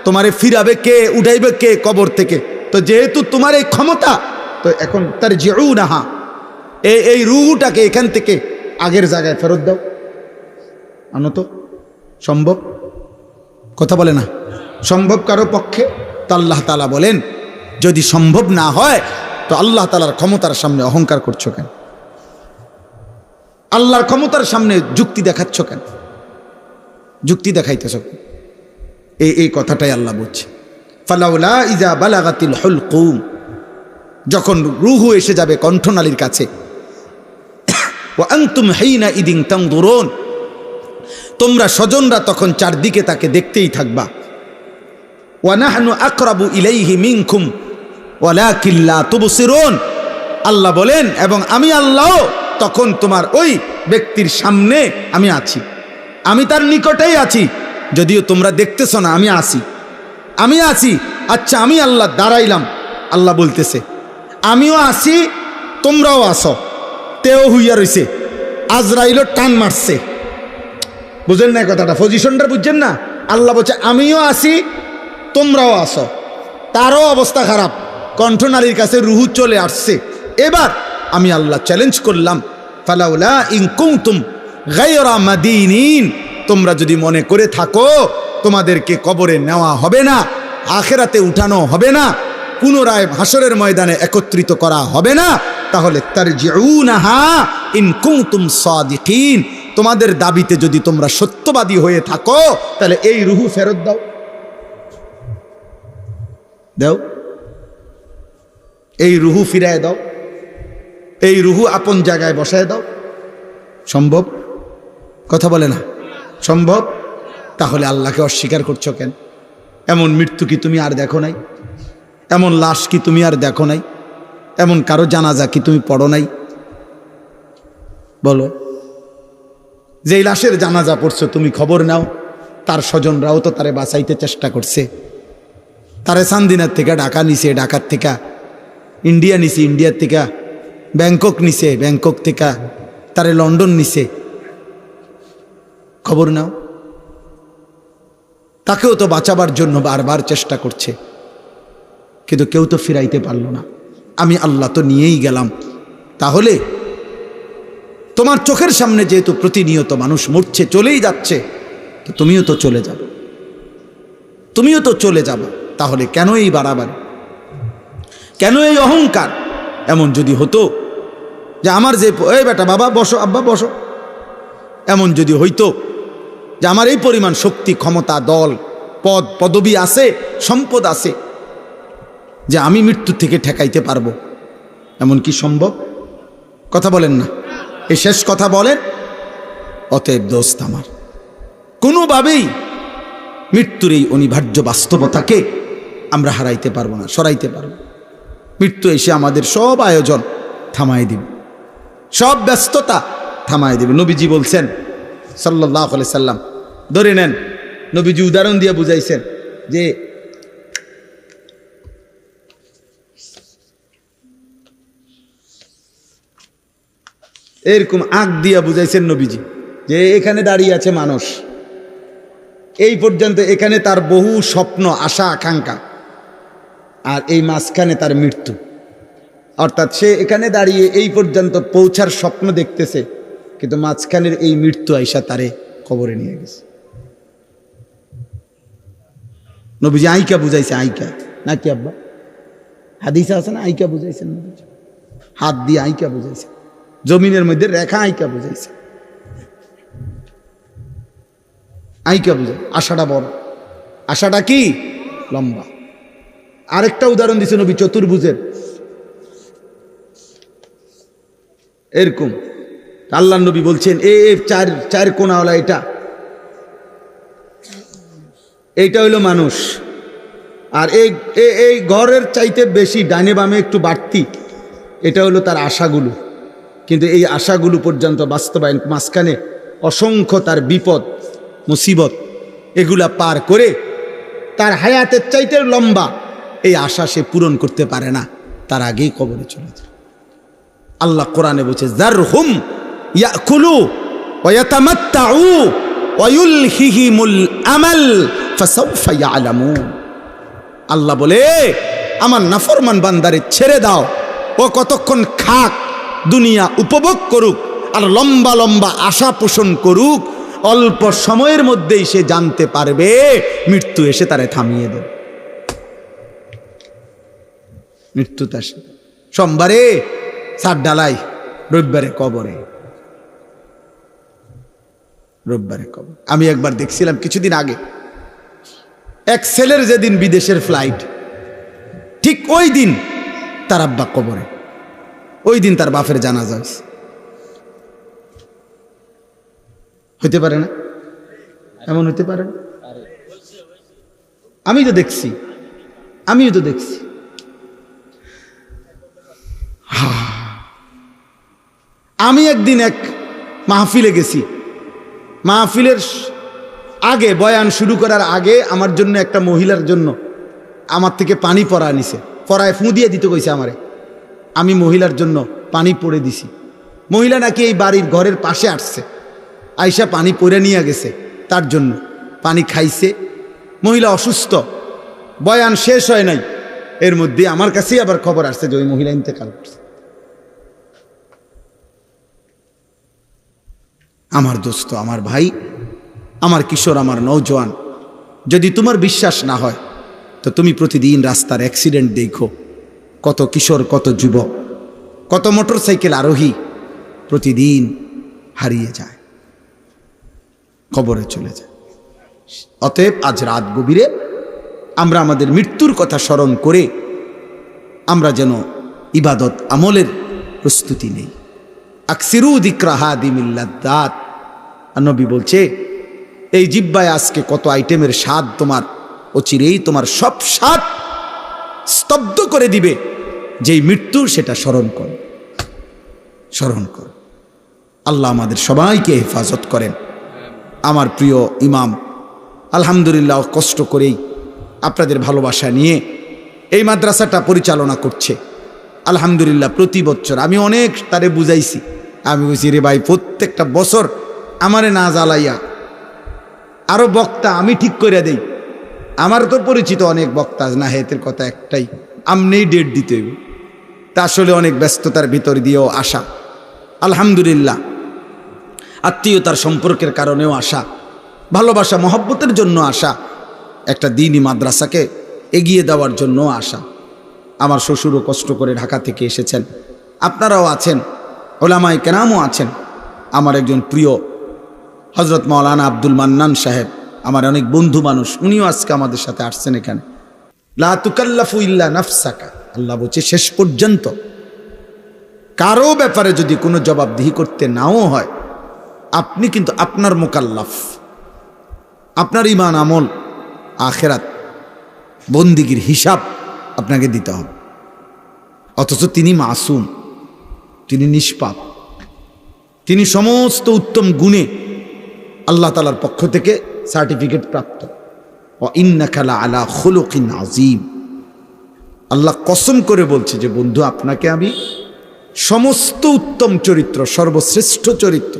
তোমারে ফিরাবে কে, উঠাইবে কে কবর থেকে? তো যেহেতু তোমার এই ক্ষমতা, তো এখন তার জিউনাহা, এই রুহুটাকে এখান থেকে আগের জায়গায় ফেরত দাও। আনো তো, সম্ভব? কথা বলে না সম্ভব কারো পক্ষে? তো আল্লাহ তাআলা বলেন, যদি সম্ভব না হয় তো আল্লাহ তাআলার ক্ষমতার সামনে অহংকার করছো কেন? আল্লাহর ক্ষমতার সামনে যুক্তি দেখাচ্ছ কেন? যুক্তি দেখাইতেছ? এই কথাটাই আল্লাহ বলছে, ফালাউলা ইজা বালাগাতিল হুলকুম, যখন রূহু এসে যাবে কণ্ঠনালীর কাছে, ওয়া আনতুম হিনা ইদিন তানজুরুন, তোমরা স্বজনরা তখন চারদিকে তাকে দেখতেই থাকবা। ওয়া নাহনু আকরাবু ইলাইহি মিনকুম ওয়ালাকিন লা তুবসিরুন, আল্লাহ বলেন, এবং আমি আল্লাহ তখন তোমার ওই ব্যক্তির সামনে আমি আছি, আমি তার নিকটেই আছি, যদিও তোমরা দেখতেছ না, আমি আছি। আচ্ছা, আমি আল্লাহ দাঁড়াইলাম, আল্লাহ বলতেছে আমিও আছি, তোমরাও আসো। তেও হইয়া রইছে, আজরাইলও টান মারছে। বুঝেন না কথাটা? পজিশনটা বুঝছেন না? আল্লাহ বলছে আমিও আছি, তোমরাও আসো। তারও অবস্থা খারাপ, কণ্ঠনালীর কাছে রুহু চলে আসছে। এবার আমি আল্লাহ চ্যালেঞ্জ করলাম, ফালাউলা ইন কুনতুম গায়রা মাদিনিন, তোমরা যদি মনে করে থাকো তোমাদেরকে কবরে নেওয়া হবে না, আখেরাতে উঠানো হবে না, পুনরায় হাসরের ময়দানে একত্রিত করা হবে না, তাহলে তারজিউনাহা ইন কুনতুম সাদিকিন, তোমাদের দাবিতে যদি তোমরা সত্যবাদী হয়ে থাকো তাহলে এই রুহু ফেরত দাও, এই রুহু ফিরায় দাও, এই রুহু আপন জায়গায় বসায় দাও। সম্ভব? কথা বলে না সম্ভব? তাহলে আল্লাহকে অস্বীকার করছো কেন? এমন মৃত্যু কি তুমি আর দেখো নাই? এমন লাশ কি তুমি আর দেখো নাই? এমন কারো জানাজা কি তুমি পড়ো নাই? বলো, যেই লাশের জানাজা পড়ছো তুমি খবর নাও, তার স্বজনরাও তো তারে বাঁচাইতে চেষ্টা করছে, তারে চান্দিনার থেকে ঢাকা নিছে, ঢাকার থেকে ইন্ডিয়া নিছে, ইন্ডিয়ার থেকে ব্যাংকক নিছে, ব্যাংকক থেকে তারে লন্ডন নিছে, খবর নাও। তাকেও তো বাঁচাবার জন্য বারবার চেষ্টা করছে, কিন্তু কেউ তো ফিরাইতে পারল না। আমি আল্লাহ তো নিয়েই গেলাম। তাহলে তোমার চোখের সামনে যেহেতু প্রতিনিয়ত মানুষ মরছে, চলেই যাচ্ছে, তো তুমিও তো চলে যাবে, তাহলে কেন এই বাড়াবাড়ি, কেন এই অহংকার? এমন যদি হতো যে আমার যে এই বেটা বাবা বসো, আব্বা বসো, এমন যদি হইতো যে আমার এই পরিমাণ শক্তি, ক্ষমতা, দল, পদ, পদবী আছে, সম্পদ আছে, যে আমি মৃত্যু থেকে ঠেকাইতে পারবো, এমন কি সম্ভব? কথা বলেন না? এই শেষ কথা বলেন। অতএব দোস্ত আমার, কোনোভাবেই মৃত্যুর এই অনিবার্য বাস্তবতাকে আমরা হারাইতে পারবো না, সরাইতে পারবো। মৃত্যু এসে আমাদের সব আয়োজন থামাই দিবে, সব ব্যস্ততা থামাই দিবে। নবীজি বলছেন সাল্লাল্লাহু আলাইহি সাল্লাম, ধরে নেন, নবীজি উদাহরণ দিয়ে বুঝাইছেন যে এরকম আঁক দিয়া বুঝাইছেন নবীজি, যে এখানে দাঁড়িয়ে আছে মানুষ, এই পর্যন্ত এখানে তার বহু স্বপ্ন, আশা, আকাঙ্ক্ষা, আর এই মাঝখানে তার মৃত্যু। অর্থাৎ সে এখানে দাঁড়িয়ে এই পর্যন্ত পৌঁছার স্বপ্ন দেখতেছে, কিন্তু মাঝখানের এই মৃত্যু আইসা তারে কবরে নিয়ে গেছে। নবীজি আইকা বুঝাইছে, আইকা নাকি আব্বা? হাদিসে আছে না, আইকা বুঝাইছেন, হাত দিয়ে আইকা বুঝাইছে, জমিনের মধ্যে রেখা আইকা বুঝাইছে, আইকা বুঝাই। আশাটা বড়, আশাটা কি লম্বা। আরেকটা উদাহরণ দিচ্ছে নবী চতুর্ভুজের, এরকম আল্লাহ নবী বলছেন চার কোণাওয়ালা এইটা হইল মানুষ, আর এই ঘরের চাইতে বেশি ডাইনে বামে একটু বাড়তি, এটা হলো তার আশাগুলো। কিন্তু এই আশাগুলো পর্যন্ত বাস্তবায়ন, মাঝখানে অসংখ্য তার বিপদ মুসিবত, এগুলা পার করে তার হায়াতের চাইতে লম্বা এই আশা সে পূরণ করতে পারে না, তার আগেই কবরে চলে যায়। আল্লাহ কোরআনে বলছে যারহুম ইয়াকুলু ওয়া ইয়াতামাত্তাউ ওয়া ইউলহিহিমুল আমাল ফাসাউফা ইয়ালামুন। আল্লাহ বলে আমার নাফরমান বান্দারে ছেড়ে দাও, ও কতক্ষণ খাক, দুনিয়া উপভোগ করুক, আর লম্বা লম্বা আশা পোষণ করুক, অল্প সময়ের মধ্যেই সে জানতে পারবে মৃত্যু এসে তারে থামিয়ে দেবে। মৃত্যু তার সোমবারে সাত ডালাই, রবিবারে কবরে, রবিবারে কবর। আমি একবার দেখছিলাম কিছুদিন আগে, এক ছেলের যেদিন বিদেশের ফ্লাইট, ঠিক ওই দিন তার আব্বা কবরে, ওই দিন তার বাপের জানাজা হয়েছে। হইতে পারে না? এমন হইতে পারে না? আমিও তো দেখছি। আমি একদিন এক মাহফিলে গেছি, মাহফিলের আগে, বয়ান শুরু করার আগে আমার জন্য একটা মহিলার জন্য আমার থেকে পানি পড়া নিছে, পড়ায় ফুঁ দিয়ে দিতে কইছে আমারে। আমি মহিলার জন্য পানি পড়ে দিছি। মহিলা নাকি এই বাড়ির ঘরের পাশে আসছে, আইসা পানি পড়ে নিয়ে গেছে, তার জন্য পানি খাইছে। মহিলা অসুস্থ, বয়ান শেষ হয় নাই, এর মধ্যে আমার কাছেই আবার খবর আসছে যে ওই মহিলা ইন্তেকাল করছে। আমার দোস্ত, আমার ভাই, আমার কিশোর, আমার নওজোয়ান, যদি তোমার বিশ্বাস না হয় তো তুমি প্রতিদিন রাস্তার অ্যাক্সিডেন্ট দেখো, কত কিশোর, কত যুবক, কত মোটরসাইকেল আরোহী প্রতিদিন হারিয়ে যায়, কবরে চলে যায়। অতএব আজ রাত গভীরে আমরা আমাদের মৃত্যুর কথা স্মরণ করে আমরা যেন ইবাদত আমলের প্রস্তুতি নেই। আকসিরু যিকরা হাদিমিল লাদ্দাত। নবী বলছে এই জিহ্বায় আজকে কত আইটেমের স্বাদ, তোমার অচিরেই তোমার সব স্বাদ স্তব্ধ করে দিবে যেই মৃত্যু, সেটা স্মরণ করো, স্মরণ করো। আল্লাহ আমাদের সবাইকে হেফাজত করেন। আমার প্রিয় ইমাম আলহামদুলিল্লাহ কষ্ট করেই আপনাদের ভালোবাসা নিয়ে এই মাদ্রাসাটা পরিচালনা করছে। আলহামদুলিল্লাহ প্রতি বছর আমি অনেক তারে বুঝাইছি, আমি বলছি রে ভাই, প্রত্যেকটা বছর আমারে না জ্বালাইয়া আরো বক্তা আমি ঠিক করে দেই। আমার তো পরিচিত অনেক বক্তা, না হেতের কথা একটাই, আমনেই ডেট দিতে হইব। তা আসলে অনেক ব্যস্ততার ভিতর দিয়েও আসা, আলহামদুলিল্লাহ আত্মীয়তার সম্পর্কের কারণেও আসা, ভালোবাসা মহব্বতের জন্য আসা, একটা দ্বীনি মাদ্রাসাকে এগিয়ে দেওয়ার জন্য আসা। আমার শ্বশুরও কষ্ট করে ঢাকা থেকে এসেছেন, আপনারাও আছেন, ওলামায়ে কেরামও আছেন। আমার একজন প্রিয় হজরত মাওলানা আব্দুল মান্নান সাহেব, আমার অনেক বন্ধু মানুষ, উনিও আজকে আমাদের সাথে আসছেন এখানে। লা তুকাল্লাফু ইল্লা নাফসাকা, আল্লাহ বলছে শেষ পর্যন্ত কারো ব্যাপারে যদি কোনো জবাবদিহি করতে নাও হয়, আপনি কিন্তু আপনার মোকাল্লাফ, আপনার ঈমান আমল আখিরাত বন্দিগির হিসাব আপনাকে দিতে হবে। অথচ তিনি মাসুম, তিনি নিষ্পাপ, তিনি সমস্ত উত্তম গুণে আল্লাহ তাআলার পক্ষ থেকে সার্টিফিকেট প্রাপ্ত। ওয়া ইন্নাকা লাআলা খুলুকিন আযীম। আল্লাহ কসম করে বলছে যে বন্ধু, আপনাকে আমি সমস্ত উত্তম চরিত্র, সর্বশ্রেষ্ঠ চরিত্র,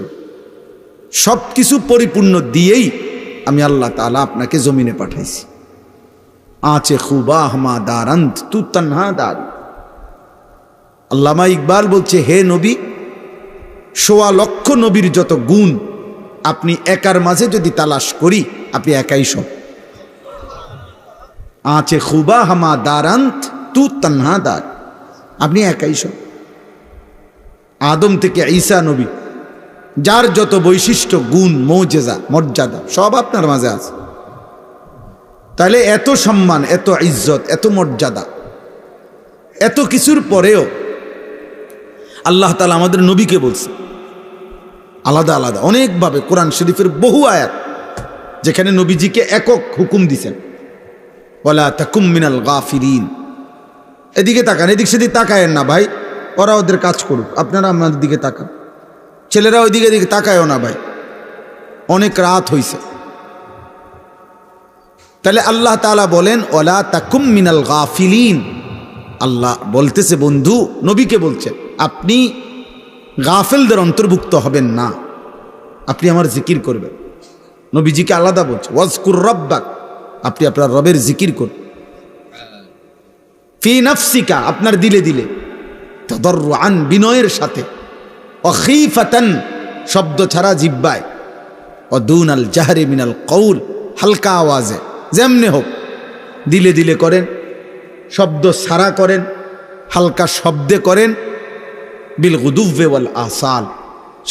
সব কিছু পরিপূর্ণ দিয়েই আমি আল্লাহ তাআলা আপনাকে জমিনে পাঠাইছি। আঁচে খুবা হমা দারান্ত তু তন্হা দার। আল্লামা ইকবাল বলছে, হে নবী, ১৬ লক্ষ নবীর যত গুণ আপনি একার মাঝে যদি তালাশ করি, আপনি একাই সব। আঁচে খুবা হমা দারান্ত তু তানহাদার, আপনি একাই সব। আদম থেকে ঈসা নবী, যার যত বৈশিষ্ট্য, গুণ, মৌজেজা, মর্যাদা সব আপনার মাঝে আছে। তাহলে এত সম্মান, এত ইজ্জত, এত মর্যাদা, এত কিছুর পরেও আল্লাহ তাআলা আমাদের নবীকে বলছে আলাদা আলাদা অনেকভাবে। কোরআন শরীফের বহু আয়াত যেখানে নবীজিকে একক হুকুম দিছেন, ওয়ালা তাকুম মিনাল গাফিলিন। এদিকে তাকান, এদিক সেদিক তাকায়েন না ভাই, ওরা ওদের কাজ করুক, আপনারা আমাদের দিকে তাকান। ছেলেরা ওইদিকে দিকে তাকায়ও না ভাই, অনেক রাত হইছে। তাহলে আল্লাহ তাআলা বলেন ওয়ালা তাকুম মিনাল গাফিলিন। আল্লাহ বলতেছে, বন্ধু নবীকে বলছে, আপনি গাফেলদের অন্তর্ভুক্ত হবেন না, আপনি আমার জিকির করবেন। নবীজিকে আলাদা বলছে, ওয়াজকুর রাব্বাক, আপনি আপনার রবের জিকির করুন। ফি নাফসিকা, আপনার দিলে দিলে, তাদাররুআন, বিনয়ের সাথে, অখিফাতান, শব্দ ছাড়া জিহ্বায়, অদুনাল জাহরি মিনাল কওল, হালকা আওয়াজে, যেমনে হোক দিলে দিলে করেন, শব্দ ছাড়া করেন, হালকা শব্দে করেন, বিল গুদুওয়ি ওয়াল আসাল,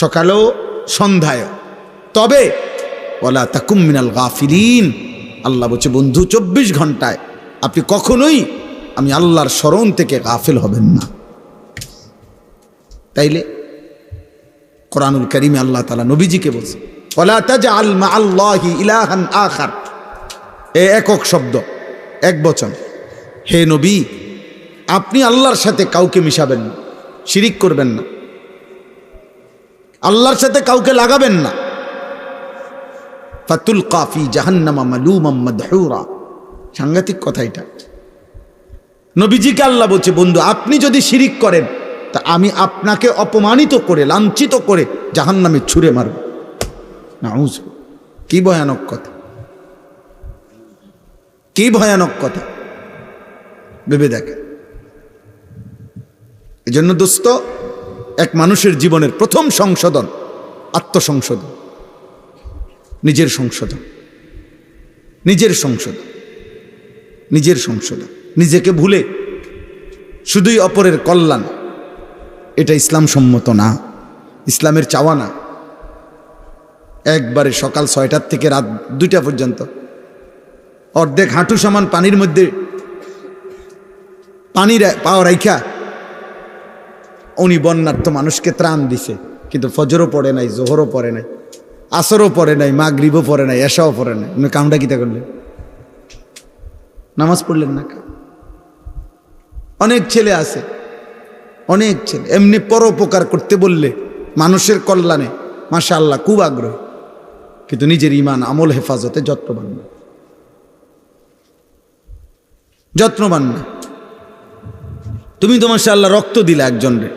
সকালেও সন্ধ্যায়। তবে ওয়ালা তাকুম মিনাল গাফিলিন, আল্লাহ বলছে বন্ধু 24 ঘন্টায় আপনি কখনোই আমি আল্লাহর স্মরণ থেকে গাফিল হবেন না। তাইলে কোরআনুল কারীমে আল্লাহ তাআলা নবীজিকে বলছে ওয়ালা তাজআল মাআল্লাহি ইলাহান আখার, এ একক শব্দ, এক বচন। হে নবী, আপনি আল্লাহর সাথে কাউকে মিশাবেন না, শিরিক করবেন না, আল্লাহর সাথে কাউকে লাগাবেন না। ফাতুলকা ফি জাহান্নামা মালুমান মাদহুরা, সাংঘাতিক কথা এটা। নবীজিকে আল্লাহ বলছে বন্ধু আপনি যদি শিরিক করেন তা আমি আপনাকে অপমানিত করে, লাঞ্ছিত করে জাহান্নামে ছুঁড়ে মারব। নাউজ, কি ভয়ানক কথা, কি ভয়ানক কথা, ভেবে দেখেন। এজন্য দোস্ত, এক মানুষের জীবনের প্রথম সংশোধন আত্মসংশোধন, নিজের সংশোধন, নিজের সংশোধন, নিজের সংশোধন। নিজেকে ভুলে শুধুই অপরের কল্যাণ, এটা ইসলাম সম্মত না, ইসলামের চাওয়া না। একবারে সকাল 6টার থেকে রাত 2টা পর্যন্ত অর্ধেক হাঁটু সমান পানির মধ্যে পানি পাওয়া রাইখা উনি বন্যার্থ মানুষকে ত্রাণ দিছে, কিন্তু ফজরও পড়ে নাই, জোহরও পড়ে নাই, আসরও পড়ে নাই, মাগরিবও পড়ে নাই, এশাও পড়ে নাই। উনি কামটা কিতা করলেন? নামাজ পড়লেন না। অনেক ছেলে আছে, অনেক ছেলে এমনি পরোপকার করতে বললে মানুষের কল্যাণে মাশাআল্লাহ খুব আগ্রহী, কিন্তু নিজের ঈমান আমল হেফাজতে যত্নবান না, যত্নবান না। তুমি তো মাশাআল্লাহ রক্ত দিলা একজনরে,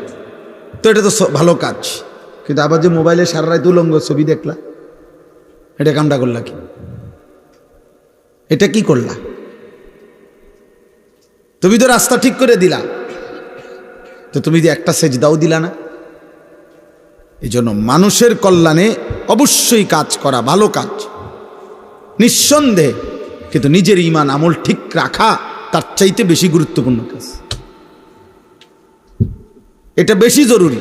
তো এটা তো ভালো কাজ, কিন্তু আবার যে মোবাইলে সারা রাত উলঙ্গ ছবি দেখলা, এটা কামটা করলা কি? এটা কি করলা? তুমি তো রাস্তা ঠিক করে দিলা, তো তুমি যে একটা সেজদাও দিলা না। এই জন্য মানুষের কল্যাণে অবশ্যই কাজ করা ভালো কাজ, নিঃসন্দেহে, কিন্তু নিজের ঈমান আমল ঠিক রাখা তার চাইতে বেশি গুরুত্বপূর্ণ কাজ। এটা বেশি জরুরি,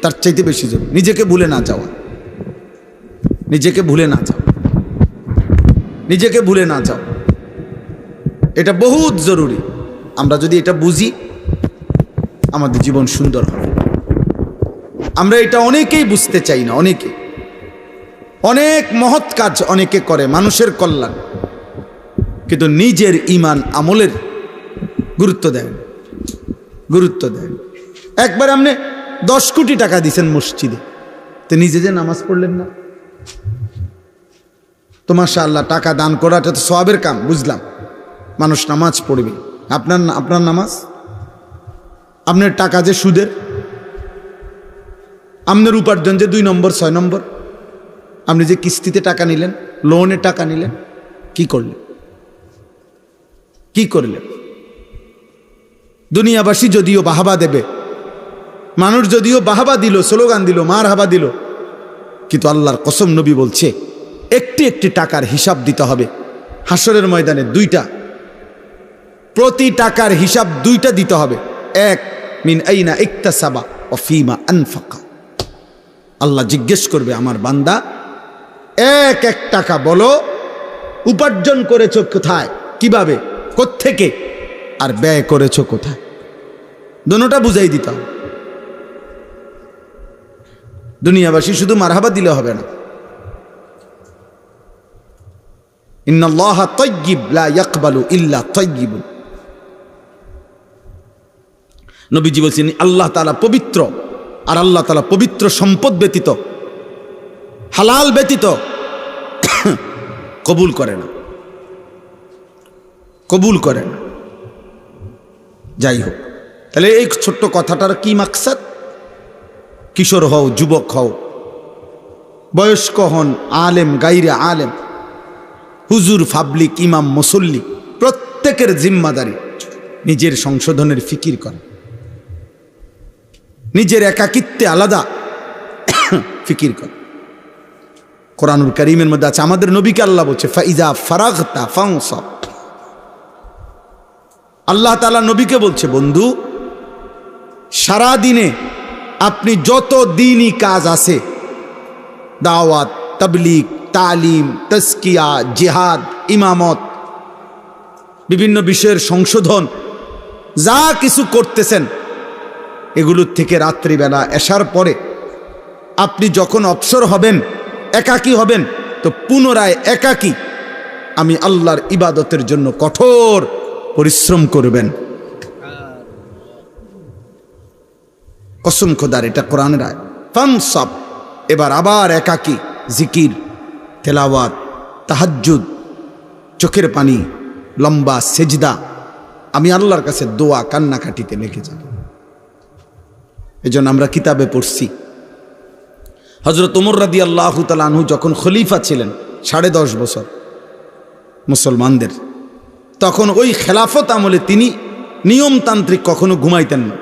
তার চাইতে বেশি জরুরি। নিজেকে ভুলে না যাওয়া, নিজেকে ভুলে না যাওয়া, নিজেকে ভুলে না যাওয়া, এটা বহুত জরুরি। আমরা যদি এটা বুঝি আমাদের জীবন সুন্দর হবে। আমরা এটা অনেকেই বুঝতে চাই না, অনেকে অনেক মহৎ কাজ অনেকে করে মানুষের কল্যাণ, কিন্তু নিজের ঈমান আমলের গুরুত্ব দেয়, গুরুত্ব দেয়। একবার আপনি 10 কোটি টাকা দিছেন মসজিদে, তো নিজে যে নামাজ পড়লেন না। তো মাশাআল্লাহ টাকা দান করাটা তো সওয়াবের কাম, বুঝলাম, মানুষ নামাজ পড়বে। আপনার নামাজ, আপনার টাকা যে সুদের, আপনার উপার্জন যে 2 নম্বর 6 নম্বর, আপনি যে কিস্তিতে টাকা নিলেন, লোনে টাকা নিলেন, কি করলেন? কি করলেন? দুনিয়াবাসী যদিও বাহাবা দেবে, মানুষ যদিও বাহাবা দিল, স্লোগান দিল, মার হাবা দিল, কিন্তু আল্লাহর কসম নবী বলছে একটি একটি টাকার হিসাব দিতে হবে হাসরের ময়দানে। 2টা প্রতি টাকার হিসাব দুইটা দিতে হবে। এক, মিন আইনা ইকতাসাবা ওয়া ফিমা আনফাকা। আল্লাহ জিজ্ঞেস করবে, আমার বান্দা এক এক টাকা বলো উপার্জন করেছো কোথায়, কিভাবে, কোত্থেকে, আর ব্যয় করেছো কোথায়। দুটোটা বুঝাই দিতে হবে। দুনিয়াবাসী শুধু মারহাবা দিলে হবে না। ইন্নাল্লাহা তাইয়্যিব লা ইয়াকবালু ইল্লা তাইয়্যিবুন। নবীজি বলছেন আল্লাহ তাআলা পবিত্র, আর আল্লাহ তাআলা পবিত্র সম্পদ ব্যতীত, হালাল ব্যতীত কবুল করে না, কবুল করে না। যাই হোক, তাহলে এই ছোট্ট কথাটার কি মাকসাদ? কিশোর হও, যুবক হও, বয়স্ক হন, আলেম গাইরে আলেম, হুজুর, পাবলিক, ইমাম, মুসল্লি, প্রত্যেকের জিম্মাদারি নিজের সংশোধনের ফিকির করে, নিজের একাকিত্বে আলাদা ফিকির করে। কোরআনুল কারীমের মধ্যে আছে, আমাদের নবীকে আল্লাহ বলছে ফাইজা ফারাগতা ফানসাব। আল্লাহ তাআলা নবীকে বলছে, বন্ধু সারা দিনে আপনি যত দ্বীনি কাজ আছে, দাওয়াত, তাবলীগ, তালিম, তাজকিয়া, জিহাদ, ইমামত, বিভিন্ন বিষয়ের সংশোধন, যা কিছু করতেছেন, এগুলোর থেকে রাত্রিবেলা এশার পরে আপনি যখন অবসর হবেন, একাকী হবেন, তো পুনরায় একাকী আমি আল্লাহর ইবাদতের জন্য কঠোর পরিশ্রম করবেন। কসম খোদার, এটা কোরআনের আয়াত। ফানসাব, এবার আবার একাকী জিকির, তেলাওয়াত, তাহাজ্জুদ, চোখের পানি, লম্বা সেজদা, আমি আল্লাহর কাছে দোয়া কান্নাকাটিতে লেগে যাব। এজন্য আমরা কিতাবে পড়ছি, হযরত ওমর রাদিয়াল্লাহু তাআলা আনহু যখন খলিফা ছিলেন 10.5 বছর মুসলমানদের, তখন ওই খেলাফত আমলে তিনি নিয়মতান্ত্রিক, কখনো ঘুমাইতেন না,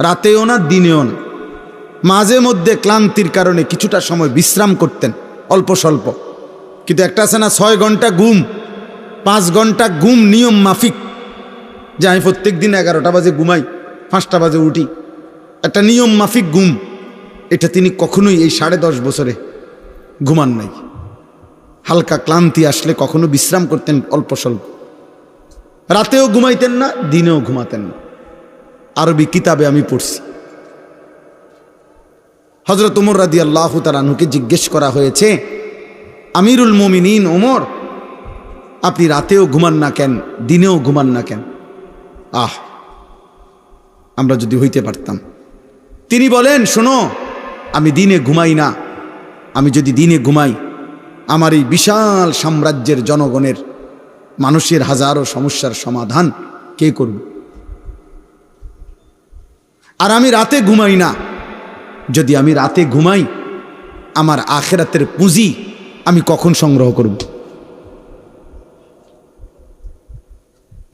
রাতেও না দিনেও না। মাঝে মধ্যে ক্লান্তির কারণে কিছুটা সময় বিশ্রাম করতেন, অল্প স্বল্প, কিন্তু একটা আছে না 6 ঘন্টা ঘুম, 5 ঘন্টা ঘুম নিয়ম মাফিক, যে আমি প্রত্যেক দিন 11টা বাজে ঘুমাই, 5টা বাজে উঠি, একটা নিয়ম মাফিক ঘুম, এটা তিনি কখনোই এই 10.5 বছরে ঘুমান নাই। হালকা ক্লান্তি আসলে কখনো বিশ্রাম করতেন অল্প স্বল্প, রাতেও ঘুমাইতেন না, দিনেও ঘুমাতেন না। আরবি কিতাবে আমি পড়ছি। হযরত ওমর রাদিয়াল্লাহু তাআলা আনহুকে জিজ্ঞেস করা হয়েছে, আমিরুল মুমিনিন ওমর, আপনি রাতেও ঘুমান না কেন, দিনেও ঘুমান না কেন? আমরা যদি হইতে পারতাম। তিনি বলেন, শোনো, আমি দিনে ঘুমাই না। আমি যদি দিনে ঘুমাই, আমার এই বিশাল সাম্রাজ্যের জনগণের, মানুষের হাজারো সমস্যার সমাধান কে করবে? আর আমি রাতে ঘুমাই না, যদি আমি রাতে ঘুমাই, আমার আখিরাতের পুঁজি আমি কখন সংগ্রহ করব?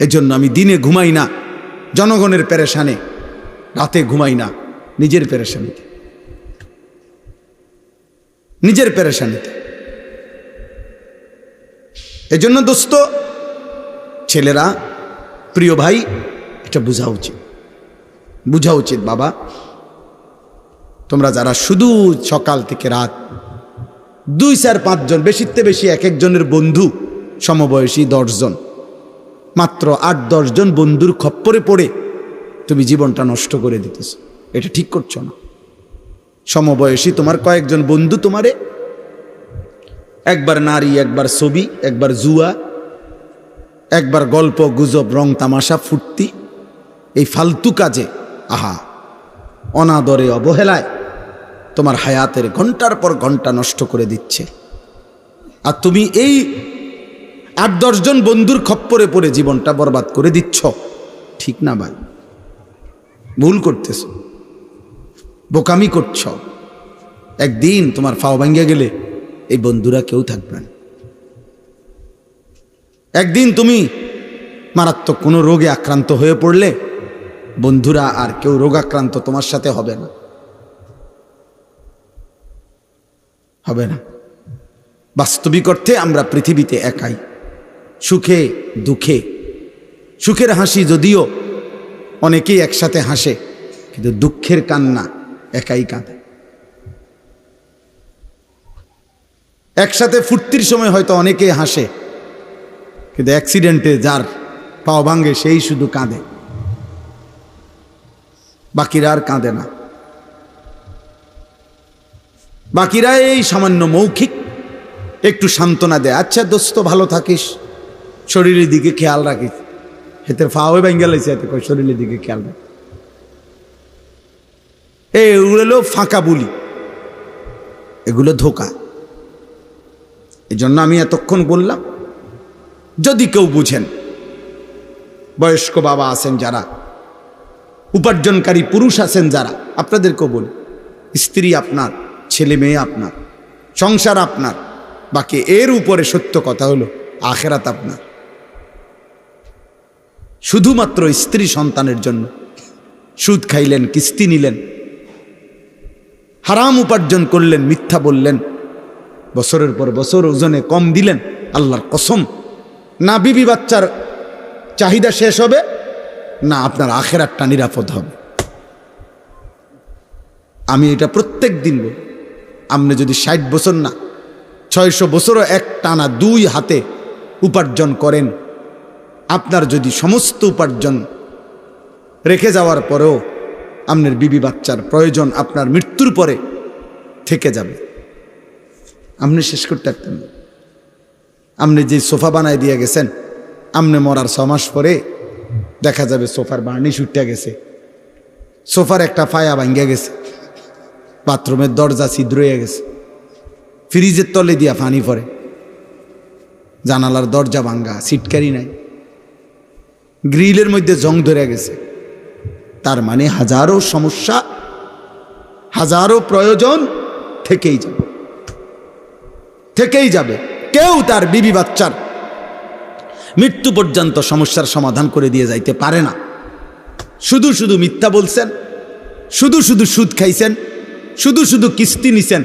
এজন্য আমি দিনে ঘুমাই না জনগণের পেরেশানে, রাতে ঘুমাই না নিজের পেরেশানিতে, নিজের পেরেশানিতে। এজন্য দোস্ত, ছেলেরা, প্রিয় ভাই, এটা বোঝা উচিত, বোঝা উচিত। বাবা, তোমরা যারা শুধু সকাল থেকে রাত 2, 4, 5 জন, বেশিতে বেশি এক একজনের বন্ধু সমবয়সী 10 জন, মাত্র 8-10 জন বন্ধুর খপ্পরে পড়ে তুমি জীবনটা নষ্ট করে দিতেছ, এটা ঠিক করছো না। সমবয়সী তোমার কয়েকজন বন্ধু তোমারে একবার নারী, একবার ছবি, একবার জুয়া, একবার গল্প গুজব, রং তামাশা, ফুর্তি, এই ফালতু কাজে, অনাদরে, অবহেলায় তোমার হায়াতের ঘন্টার পর ঘন্টা নষ্ট করে দিচ্ছে। আর তুমি এই 8-10 জন বন্ধুর খপ্পরে পড়ে জীবনটা বরবাদ করে দিচ্ছ। ঠিক না ভাই, ভুল করতেছ, বোকামি করছ। একদিন তোমার ফাও ভাঙ্গিয়া গেলে এই বন্ধুরা কেউ থাকবে না। একদিন তুমি মারাত্মক কোনো রোগে আক্রান্ত হয়ে পড়লে বন্ধুরা আর কেউ রোগাক্রান্ত তোমার সাথে হবে না, হবে না। বাস্তবিক অর্থে আমরা পৃথিবীতে একাই, সুখে দুঃখে সুখের হাসি যদিও অনেকেই একসাথে হাসে, কিন্তু দুঃখের কান্না একাই কাঁদে। একসাথে ফুর্তির সময় হয়তো অনেকেই হাসে, কিন্তু অ্যাক্সিডেন্টে যার পাও ভাঙ্গে সেই শুধু কাঁদে, বাকিরা আর কাঁদে না। বাকিরা এই সামান্য মৌখিক একটু সান্ত্বনা দেয়, আচ্ছা দোস্ত ভালো থাকিস, শরীরের দিকে খেয়াল রাখিস। হেতের ফাওয়ে ভাঙ্গা লাইছে, এতে কই শরীরের দিকে খেয়াল রাখ। এগুলো ফাঁকা বুলি, এগুলো ধোকা। এই জন্য আমি এতক্ষণ বললাম, যদি কেউ বুঝেন, বয়স্ক বাবা আছেন যারা, উপার্জনকারী পুরুষ আছেন যারা, আপনাদেরকেও বলি, স্ত্রী আপনার, ছেলে মেয়ে আপনার, সংসার আপনার, বাকি এর উপরে সত্য কথা হলো আখেরাত আপনার। শুধুমাত্র স্ত্রী সন্তানের জন্য সুদ খাইলেন, কিস্তি নিলেন, হারাম উপার্জন করলেন, মিথ্যা বললেন, বছরের পর বছর ওজনে কম দিলেন, আল্লাহর কসম না বিবি বাচ্চার চাহিদা শেষ হবে, না আপনার আখেরাতটা নিরাপদ হবে। আমি এটা প্রত্যেক দিন বলি। আপনি যদি 60 বছর না 600 বছরও এক টানা দুই হাতে উপার্জন করেন, আপনার যদি সমস্ত উপার্জন রেখে যাওয়ার পরেও আপনার বিবি বাচ্চার প্রয়োজন আপনার মৃত্যুর পরে থেকে যাবে, আপনি শেষ করতে পারতেন না। আপনি যে সোফা বানায় দিয়ে গেছেন, আপনি মরার 6 মাস পরে দেখা যাবে সোফার বার্নিশ উঠে গেছে, সোফার একটা পায়া ভাঙ্গা গেছে, বাথরুমের দরজা ছিদ্র হয়ে গেছে, ফ্রিজের তলে দিয়া পানি পড়ে, জানালার দরজা ভাঙ্গা, সিটকারি নাই, গ্রিলের মধ্যে জং ধরে গেছে। তার মানে হাজারো সমস্যা, হাজারো প্রয়োজন থেকেই যাবে, থেকেই যাবে। কেউ তার বিবি বাচ্চার মৃত্যু পর্যন্ত সমস্যার সমাধান করে দিয়ে যাইতে পারে না। শুধু শুধু মিথ্যা বলছেন, শুধু শুধু সুদ খাইছেন, শুধু শুধু কিস্তি নিছেন,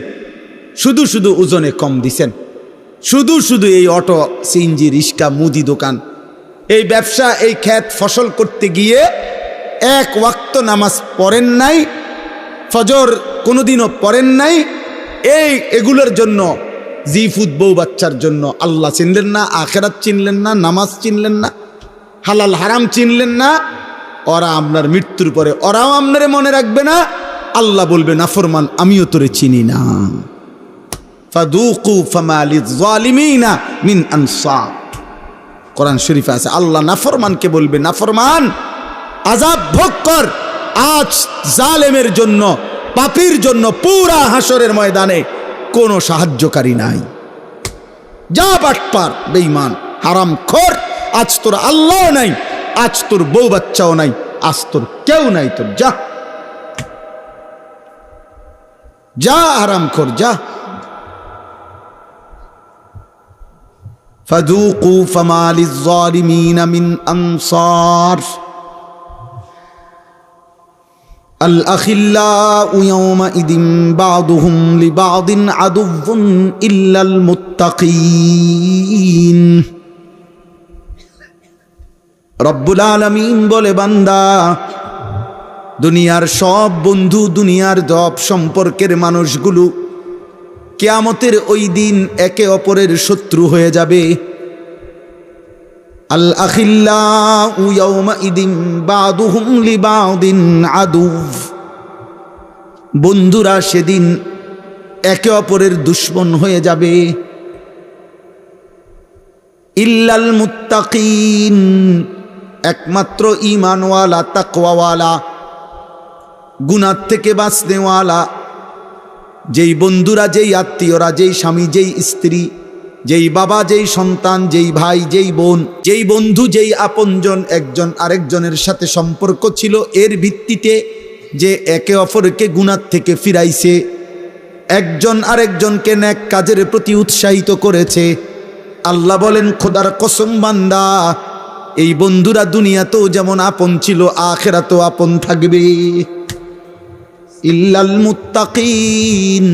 শুধু শুধু ওজনে কম দিছেন, শুধু শুধু এই অটো, সিএনজি, রিক্সা, মুদি দোকান, এই ব্যবসা, এই ক্ষেত ফসল করতে গিয়ে এক ওয়াক্ত নামাজ পড়েন নাই, ফজর কোনোদিনও পড়েন নাই। এগুলোর জন্য জিফুদ বউ বাচ্চার জন্য আল্লাহ চিনলেন না, আখেরাত চিনলেন না, নামাজ চিনলেন না, হালাল হারাম চিনলেন না। ওরা আপনার মৃত্যুর পরে ওরাও আপনারে মনে রাখবে না। আল্লাহ বলবে, নাফরমান আমিও তোরে চিনি না। ফাদুকু ফামা লিয-যালিমিনা মিন আনসার। কোরআন শরীফে আছে, আল্লাহ নাফরমানকে বলবে, নাফরমান আযাব ভোগ কর। আজ জালেমের জন্য, পাপীর জন্য পুরা হাসরের ময়দানে কোনো সাহায্যকারী নাই। যা বাটপার, বেঈমান, হারামখোর, আজ তোর আল্লাহ নাই, আজ তোর বউ বাচ্চাও নাই, আজ তোর কেউ নাই, তোর যা যা হারামখোর, যা। ফাযুকু ফামা লিয-যালিমিনা মিন আনসার। الأخلاء يومئذ بعضهم لبعض عدو إلا المتقين। রব্বুল আলামিন বলে, বান্দা, দুনিয়ার সব বন্ধু, দুনিয়ার সব সম্পর্কের মানুষগুলো কিয়ামতের ওই দিন একে অপরের শত্রু হয়ে যাবে। আল আখিল্লাউ ইয়াওমাইদিন বাদুহুম লিবাদিন আদু। বন্ধুরা সেদিন একে অপরের দুশমন হয়ে যাবে। ইল্লাল মুত্তাকিন, একমাত্র ঈমানওয়ালা, তাকওয়াওয়ালা, গুনাহ থেকে বাঁচনেওয়ালা, যেই বন্ধুরা, যেই আত্মীয়রা, যেই স্বামী, যেই স্ত্রী, যেই বাবা, যেই সন্তান, যেই ভাই, যেই বোন, যেই বন্ধু, যেই আপনজন একজন আরেকজনের সাথে সম্পর্ক ছিল, এর ভিত্তিতে যে একে অপরকে গুনাহ থেকে ফিরাইছে, একজন আরেকজনকে নেক কাজের প্রতি উৎসাহিত করেছে। আল্লাহ বলেন, খোদার কসম বান্দা, এই বন্ধুরা দুনিয়াতেও যেমন আপন ছিল, আখিরাতেও আপন থাকবে। ইল্লাল মুত্তাকিন,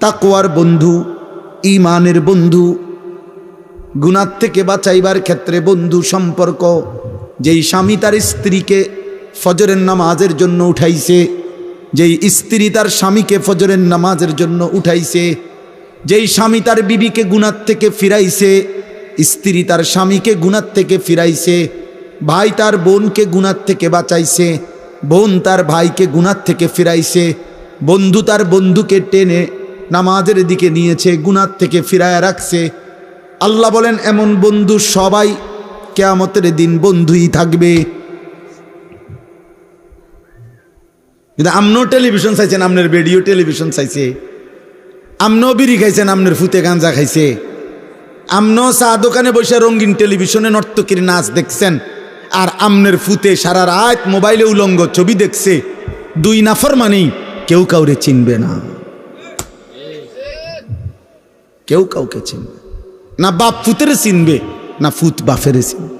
তাকওয়ার বন্ধু, ঈমানের বন্ধু, গুনাহ থেকে বাঁচাইবার ক্ষেত্রে বন্ধু সম্পর্ক, যেই স্বামী তার স্ত্রীকে ফজরের নামাজের জন্য উঠাইছে, যেই স্ত্রী তার স্বামীকে ফজরের নামাজের জন্য উঠাইছে, যেই স্বামী তার বিবিকে গুনাহ থেকে ফিরাইছে, স্ত্রী তার স্বামীকে গুনাহ থেকে ফিরাইছে, ভাই তার বোনকে গুনাহ থেকে বাঁচাইছে, বোন তার ভাইকে গুনাহ থেকে ফিরাইছে, বন্ধু তার বন্ধুকে টেনে নামাজের দিকে নিয়েছে, গুনাহ থেকে ফিরায় রাখছে। আল্লাহ বলেন এমন বন্ধু সবাই কিয়ামতের দিন বন্ধুই থাকবে। কিন্তু আমনও টেলিভিশন চাইছেন, আপনার রেডিও টেলিভিশন চাইছে, আমনও বিড়ি খাইছেন, আপনার ফুতে গাঞ্জা খাইছে, আমনও চা দোকানে বসে রঙিন টেলিভিশনে নর্তকীর নাচ দেখছেন, আর আমনের ফুতে সারা রাত মোবাইলে উলঙ্গ ছবি দেখছে। দুই নাফরমানি, কেউ কাউরে চিনবে না, কেউ কাউকে চিনবে না। বাপ ফুতেরে চিনবে না, ফুত বাপেরে চিনবে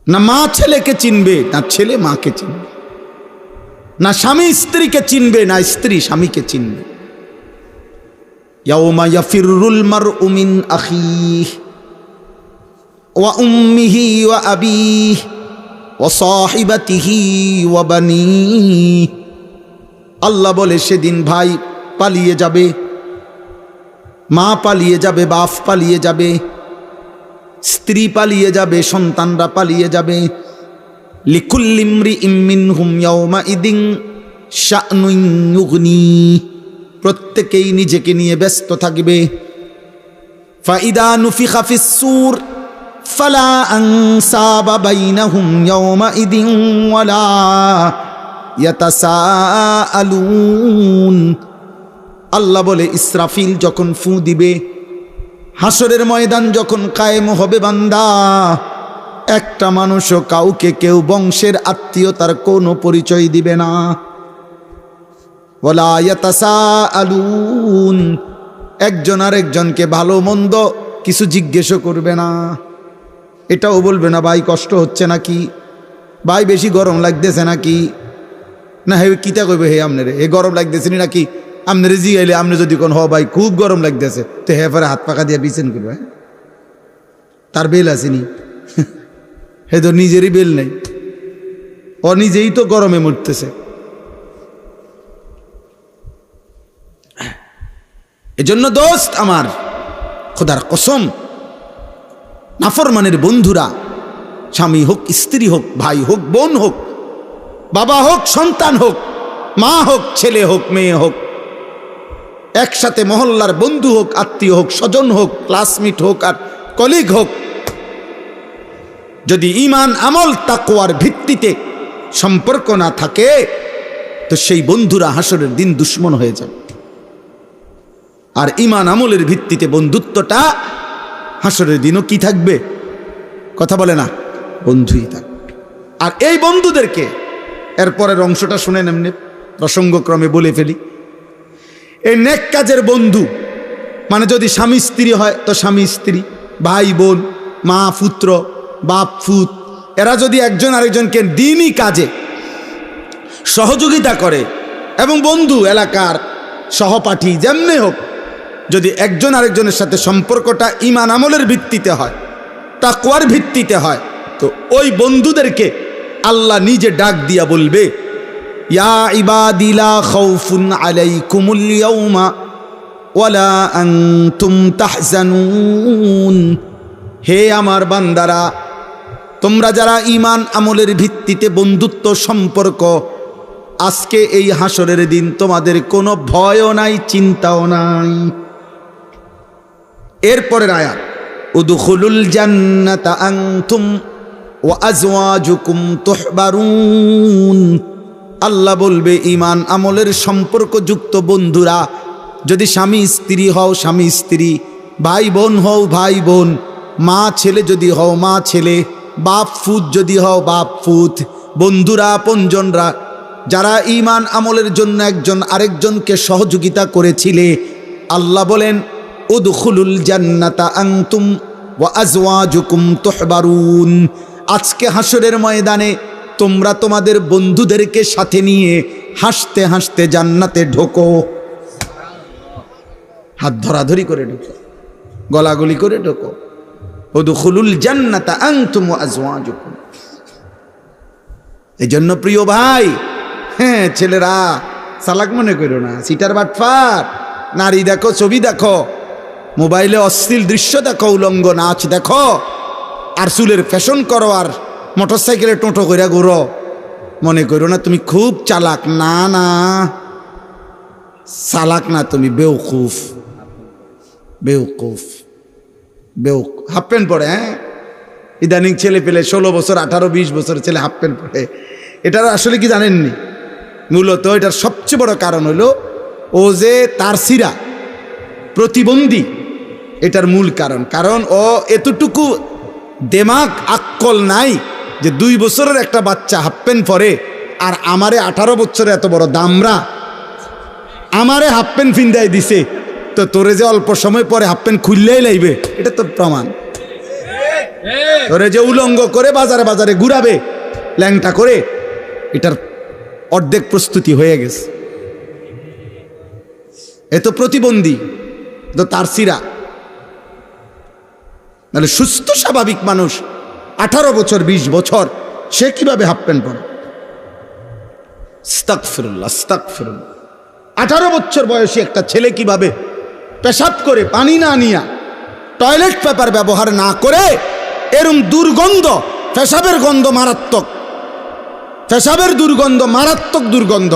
না, মা ছেলেকে চিনবে না, ছেলে মাকে চিনবে না, স্বামী স্ত্রীকে চিনবে না, স্ত্রী স্বামীকে চিনবে। ইয়াউমা ইয়াফিরুল মারউ মিন আখিহি ওয়া উম্মিহি ওয়া আবিহি ওয়া সাহিবাতিহি ওয়া বানিহি। আল্লাহ বলে সেদিন ভাই পালিয়ে যাবে, মা পালিয়ে যাবে, বাপ পালিয়ে যাবে, স্ত্রী পালিয়ে যাবে, সন্তানরা পালিয়ে যাবে। লিকুল্লি ইমরিইম মিনহুম ইয়াওমাইদিন শা'নুন ইউগনি, প্রত্যেকেই নিজেকে নিয়ে ব্যস্ত থাকবে। ফাইদা নুফিখা ফিস-সূর ফালা আনসাবা বাইনাহুম ইয়াওমাইদিন ওয়ালা ইয়াতাসাআলুন। আল্লাহ বলে ইসরাফিল যখন ফু দিবে, হাসরের ময়দান যখন কায়েম হবে বান্দা, একটা মানুষও কাউকে কেউ বংশের আত্মীয়তার কোনো পরিচয় দিবে না। ওয়ালা ইয়াতাসাআলুন, একজন আরেকজনকে ভালো মন্দ কিছু জিজ্ঞেসও করবে না। এটাও বলবে না ভাই কষ্ট হচ্ছে নাকি, ভাই বেশি গরম লাগতেছে নাকি, না হে কিতা কইবে হে আমনে রে হে গরম লাগতেছে নাকি, আমনে জিগাইলে আমনে যদি কোন হ ভাই খুব গরম লাগতেছে, তো হে পরে হাত পাকা দিয়ে বিছেন করবে, তার বেল আসেনি, হে তো নিজেরই বেল নেই, ও নিজেই তো গরমে মরতেছে। এজন্য দোস্ত আমার, খোদার কসম, নাফরমানের বন্ধুরা, স্বামী হোক, স্ত্রী হোক, ভাই হোক, বোন হোক, বাবা হোক, সন্তান হোক, মা হোক, ছেলে হোক, মেয়ে হোক, একসাথে মহল্লার বন্ধু হোক, আত্মীয় হোক, স্বজন হোক, ক্লাসমেট হোক আর কলিগ হোক, যদি ঈমান আমল তাকওয়ার ভিত্তিতে সম্পর্ক না থাকে, তো সেই বন্ধুরা হাসরের দিন দুশমন হয়ে যাবে। আর ঈমান আমলের ভিত্তিতে বন্ধুত্বটা হাসরের দিনও কি থাকবে, কথা বলে না, বন্ধুই থাকবে। আর এই বন্ধুদেরকে, এরপরের অংশটা শুনেন, এমনি প্রসঙ্গক্রমে বলে ফেলি। এই নেক কাজের বন্ধু মানে যদি স্বামী স্ত্রী হয় তো স্বামী স্ত্রী, ভাই বোন, মা পুত্র, বাপ ফুত, এরা যদি একজন আরেকজনকে দ্বীনি কাজে সহযোগিতা করে, এবং বন্ধু এলাকার সহপাঠী যেমনি হোক, যদি একজন আরেকজনের সাথে সম্পর্কটা ঈমান আমলের ভিত্তিতে হয়, তাকওয়ার ভিত্তিতে হয়, তো ওই বন্ধুদেরকে আল্লাহ নিজে ডাক দিয়া বলবে, ইয়া ইবাদি লা খাউফুন আলাইকুমুল ইয়াউমা ওয়ালা আনতুম তাহজানুন। হে আমার বান্দারা, তোমরা যারা ঈমান আমলের ভিত্তিতে বন্ধুত্ব সম্পর্ক, আজকে এই হাসরের দিন তোমাদের কোনো ভয়ও নাই, চিন্তাও নাই। এরপরের আয়াত, উদখুলুল জান্নাতা আনতুম ওয়া আজওয়াজুকুম তুহবারুন। আল্লাহ বলবে ঈমান আমলের সম্পর্কযুক্ত বন্ধুরা, যদি স্বামী স্ত্রী হও স্বামী স্ত্রী, ভাই বোন হও ভাই বোন, মা ছেলে যদি হও মা ছেলে, বাপ ফুত যদি হও বাপ ফুত, বন্ধুরা আপনজনরা, যারা ঈমান আমলের জন্য একজন আরেকজনকে সহযোগিতা করেছিলে, আল্লাহ বলেন উদখুলুল জান্নাতা আনতুম ওয়া আজওয়াজুকুম তুহবারুন। আজকে হাসরের ময়দানে তোমরা তোমাদের বন্ধুদেরকে সাথে নিয়ে হাসতে হাসতে জান্নাতে ঢোকো। হাত ধরাধরি করে ঢোকো, গলাগলি করে ঢোকো, উদখুলুল জান্নাতা আনতুম ওয়া আজওয়াজুকুম। এই জন্য প্রিয় ভাই, হ্যাঁ ছেলেরা চালাক মনে করো না, সিটার বাটফার, নারী দেখো, ছবি দেখো, মোবাইলে অশ্লীল দৃশ্য দেখো, উলঙ্গ নাচ দেখো, আর চুলের ফ্যাশন করো, আর মোটরসাইকেলে টোটো করে ঘুরো, মনে করো না তুমি খুব চালাক। না না, চালাক না, তুমি বেউকুফ, বেউকুফ, বেউকুফ। হাফ প্যান্ট পরে, হ্যাঁ ইদানিং ছেলে পেলে 16 বছর 18 20 বছর ছেলে হাফ প্যান্ট পরে। এটার আসলে কি জানেননি? মূলত এটার সবচেয়ে বড় কারণ হলো ও যে তার সিরা প্রতিবন্ধী, এটার মূল কারণ। কারণ ও এতটুকু দেমাগ আক্কল নাই যে 2 বছরের একটা বাচ্চা হাফ প্যান্ট পরে, আর আমারে 18 বছরে এত বড় দামরা আমারে হাফ প্যান্ট ফিন্দাই দিছে, তো তোরে যে অল্প সময় পরে হাফ প্যান্ট খুললেই লাইবে, এটা তো প্রমাণ। তোরে যে উলঙ্গ করে বাজারে বাজারে ঘুরাবে ল্যাংটা করে, এটার অর্ধেক প্রস্তুতি হয়ে গেছে। এত প্রতিবন্ধী তো তার সিরা, নাহলে সুস্থ স্বাভাবিক মানুষ 18 বছর 20 বছর সে কিভাবে হাফ প্যান্ট পরে? আস্তাগফিরুল্লাহ, আস্তাগফিরুল্লাহ। 18 বছর বয়সী একটা ছেলে কিভাবে পেশাব করে পানি না নিয়া, টয়লেট পেপার ব্যবহার না করে, এরম দুর্গন্ধ, পেশাবের গন্ধ মারাত্মক, পেশাবের দুর্গন্ধ মারাত্মক দুর্গন্ধ,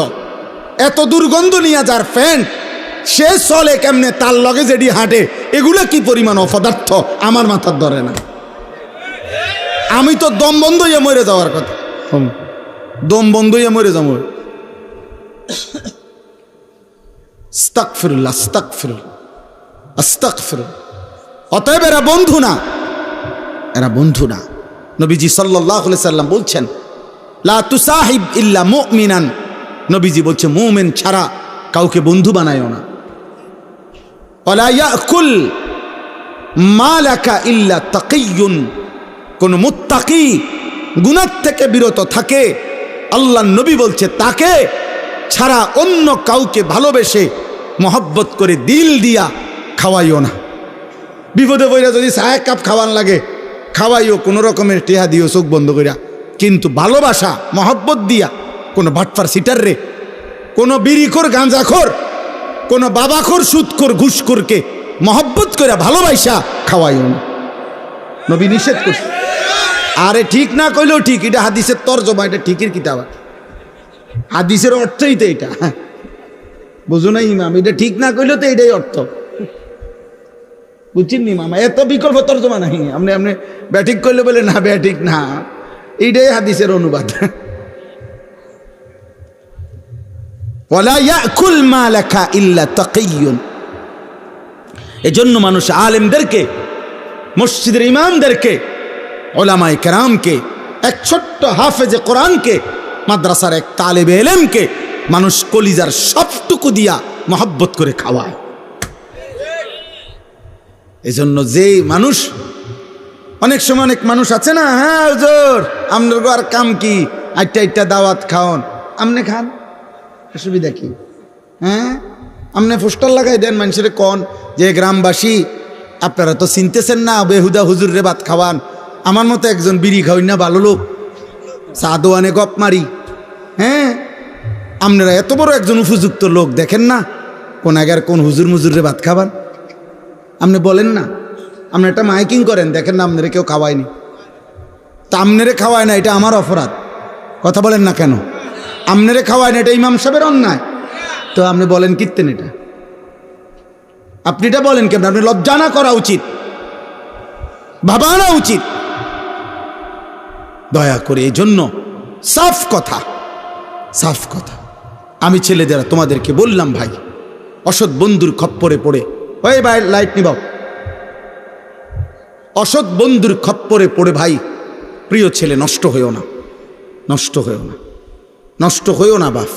এত দুর্গন্ধ নিয়ে যার ফ্যান, সে চলে কেমনে, তার লগে যেডি হাঁটে, এগুলো কি পরিমাণ অপদার্থ আমার মাথার ধরে না। আমি তো দম বন্ধ হয়ে মরে যাওয়ার কথা, দম বন্ধ হয়ে মরে যাবো। আস্তাগফিরুল্লাহ, আস্তাগফিরুল্লাহ, আস্তাগফিরুল্লাহ। অতএব এরা বন্ধু না, এরা বন্ধু না। নবীজি সাল্লাল্লাহু আলাইহি সাল্লাম বলছেন, লা তুসাহিব ইল্লা মুমিনান, নবীজি বলছে মুমিন ছাড়া কাউকে বন্ধু বানায়ও না। ওয়ালা ইয়াকুল মালাকা ইল্লা তাকিয়ুন, কোন মুত্তাকি গুনাহ থেকে বিরত থাকে, আল্লাহর নবী বলছে তাকে ছাড়া অন্য কাউকে ভালোবেসে মহব্বত করে দিল দিয়া খাওয়াইও না। বিপদে পড়ে যদি চায়ের কাপ খাওয়ান লাগে খাওয়াইও, কোনো রকমের টেহা দিও চোখ বন্ধ করিয়া, কিন্তু ভালোবাসা মহব্বত দিয়া, কোনো ভাটফার সিটার রে, কোনো বিড়িখোর গাঁজাখোর, কোনো বাবাখোর সুদখোর ঘুষখোরকে মহব্বত করে ভালোবাসা খাওয়াইও না, নবী নিষেধ করছে। আরে ঠিক না কইলেও ঠিক, এটা হাদিসের তরজমা, এটা ঠিকের কিতাব, হাদিসের অর্থই তো এটা, বুঝো না ইমাম? এটা ঠিক না কইলেও তো এটাই অর্থ, বুঝছেন নি মামা? এত বিকল্প তরজমা নাই, আপনি আপনি ব্যাটিক করলে বলে না ব্যাটিক না, এইটাই হাদিসের অনুবাদ। ওয়ালা ইয়াকুল মালাকা ইল্লা তাকিয়ুন। এজন্য মানুষ আলেমদেরকে, মসজিদের ইমামদেরকে, উলামায়ে কেরামকে, এক ছোট্ট হাফেজে কোরআনকে, মাদ্রাসার এক তালেবে ইলমকে মানুষ কলিজার সবটুকু দিয়া মহব্বত করে খাওয়ায়। এজন্য যে মানুষ, অনেক সময় অনেক মানুষ আছে না, হ্যাঁ হুজুর আপনার আর কাম কি, আইটা আইটা দাওয়াত খাওন, আমনে খান, অসুবিধা কি? হ্যাঁ আমনে পোস্টার লাগাই দেন, মানুষের কন যে গ্রামবাসী আপনারা তো চিনতেছেন না, বেহুদা হুজুর রে ভাত খাওয়ান, আমার মতো একজন বিড়ি খাওয়াই না ভালো লোক, চা দোয়ানে গপ মারি। হ্যাঁ আপনারা এত বড় একজন উপযুক্ত লোক দেখেন না, কোন আগের কোন হুজুর মুজুর রে ভাত খাওয়ান, আপনি বলেন না, আপনি একটা মাইকিং করেন, দেখেন না আপনারা কেউ খাওয়ায়নি, তা আপনারে খাওয়ায় না, এটা আমার অপরাধ, কথা বলেন না কেন? আপনারে খাওয়ায় না, এটা ইমাম সাহেবের অন্যায়, তো আপনি বলেন কীর্তেন এটা, আপনি এটা বলেন কেমন? আপনি লজ্জা না করা উচিত, ভাবানা উচিত, দয়া করে। এই জন্য সাফ কথা, সাফ কথা। আমি ছেলেদের তোমাদেরকে বললাম ভাই, অসৎ বন্ধুর খপ্পরে পড়ে, ওই ভাই লাইট নিবাও, অসৎ বন্ধুর খপ্পরে পড়ে ভাই প্রিয় ছেলে নষ্ট হইও না, নষ্ট হইও না, নষ্ট হইও না বাপ।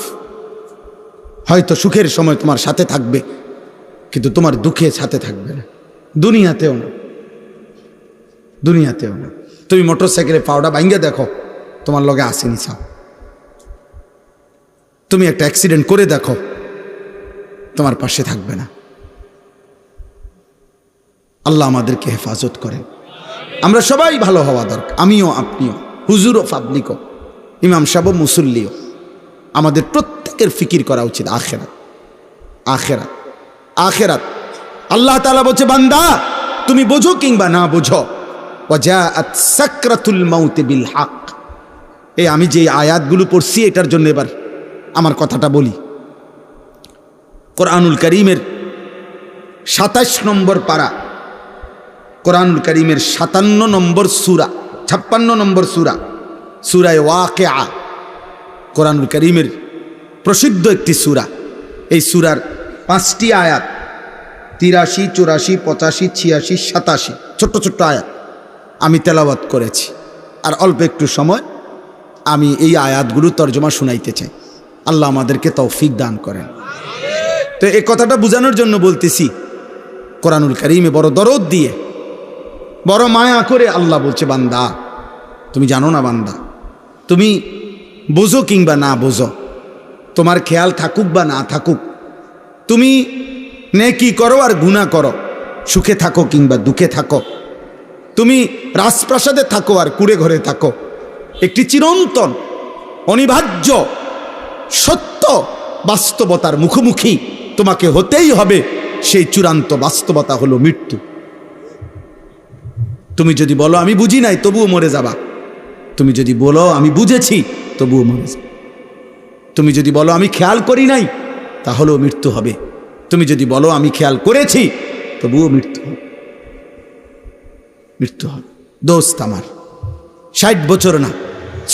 হয়তো সুখের সময় তোমার সাথে থাকবে, কিন্তু তোমার দুঃখে সাথে থাকবে না, দুনিয়াতেও না, দুনিয়াতেও না। তুমি মোটর সাইকেলে পাউডা ভাঙ্গে দেখো, তোমার লগে আসেনি চাও, তুমি একটা অ্যাক্সিডেন্ট করে দেখো, তোমার পাশে থাকবে না। আল্লাহ আমাদেরকে হেফাজত করেন। আমরা সবাই ভালো হওয়া দরকার, আমিও, আপনিও, হুজুরও, পাবলিকও, ইমাম সাহেব, মুসল্লিও। আমাদের প্রত্যেকের ফিকির করা উচিত আখেরাত, আখেরাত, আখেরাত। আল্লাহ তাআলা বলছে, বান্দা তুমি বোঝো কিংবা না বোঝো, ওয়াজাআত সাকরাতুল মাউত বিল হক। এই আমি যে আয়াতগুলো পড়ছি এটার জন্য এবার আমার কথাটা বলি। কোরআনুল কারীমের ২৭ নম্বর পারা, কোরআনুল কারীমের ৫৭ নম্বর সূরা, ৫৬ নম্বর সূরা, সূরা ওয়াকিআ, কোরআনুল কারীমের প্রসিদ্ধ একটি সূরা। এই সূরার ৫টি আয়াত, ৮৩, ৮৪, ৮৫, ৮৬, ৮৭ ছোট্ট ছোট্ট আয়াত আমি তেলাওয়াত করেছি। আর অল্প একটু সময় আমি এই আয়াতগুলো তর্জমা শুনাইতে চাই। আল্লাহ আমাদেরকে তৌফিক দান করেন। তো এই কথাটা বোঝানোর জন্য বলতেছি, কোরআনুল কারীমে বড় দরদ দিয়ে, বড় মায়া করে আল্লাহ বলছে, বান্দা তুমি জানো না, বান্দা তুমি বোঝো কিংবা না বোঝো, তোমার খেয়াল থাকুক বা না থাকুক, তুমি নেকি করো আর গুনাহ করো, সুখে থাকো কিংবা দুঃখে থাকো, তুমি রাজপ্রাসাদে থাকো আর কুড়ে ঘরে থাকো, একটি চিরন্তন অনিবার্য সত্য বাস্তবতার মুখোমুখি তোমাকে হতেই হবে। সেই চূড়ান্ত বাস্তবতা হলো মৃত্যু। তুমি যদি বলো আমি বুঝি নাই, তবুও মরে যাবা। তুমি যদি বলো আমি বুঝেছি, তবুও মরে যাবে। তুমি যদি বলো আমি খেয়াল করি নাই, তাহলেও মৃত্যু হবে। তুমি যদি বলো আমি খেয়াল করেছি, তবুও মৃত্যু হবে, মৃত্যু হবে। দোস্ত আমার, ৬০ বছর না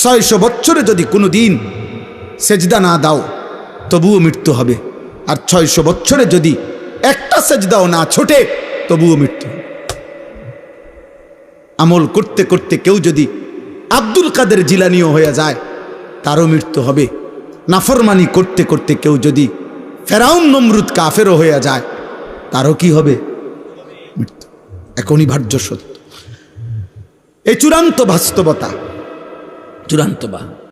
৬০০ বছরে যদি কোনো দিন সেজদা না দাও, তবুও মৃত্যু হবে। আর ৬০০ বছরে যদি একটা সেজদাও না ছোটে, তবুও মৃত্যু হবে। আমল করতে করতে কেউ যদি আব্দুল কাদের জিলানীও হয়ে যায়, তারও মৃত্যু হবে। নাফরমানি করতে করতে কেউ যদি ফেরাউন নমরুদ কাফেরও হয়ে যায়, তারও কি হবে? মৃত্যু। এক অনিবার্য সত্য। এই চূড়ান্ত বাস্তবতা, চূড়ান্ত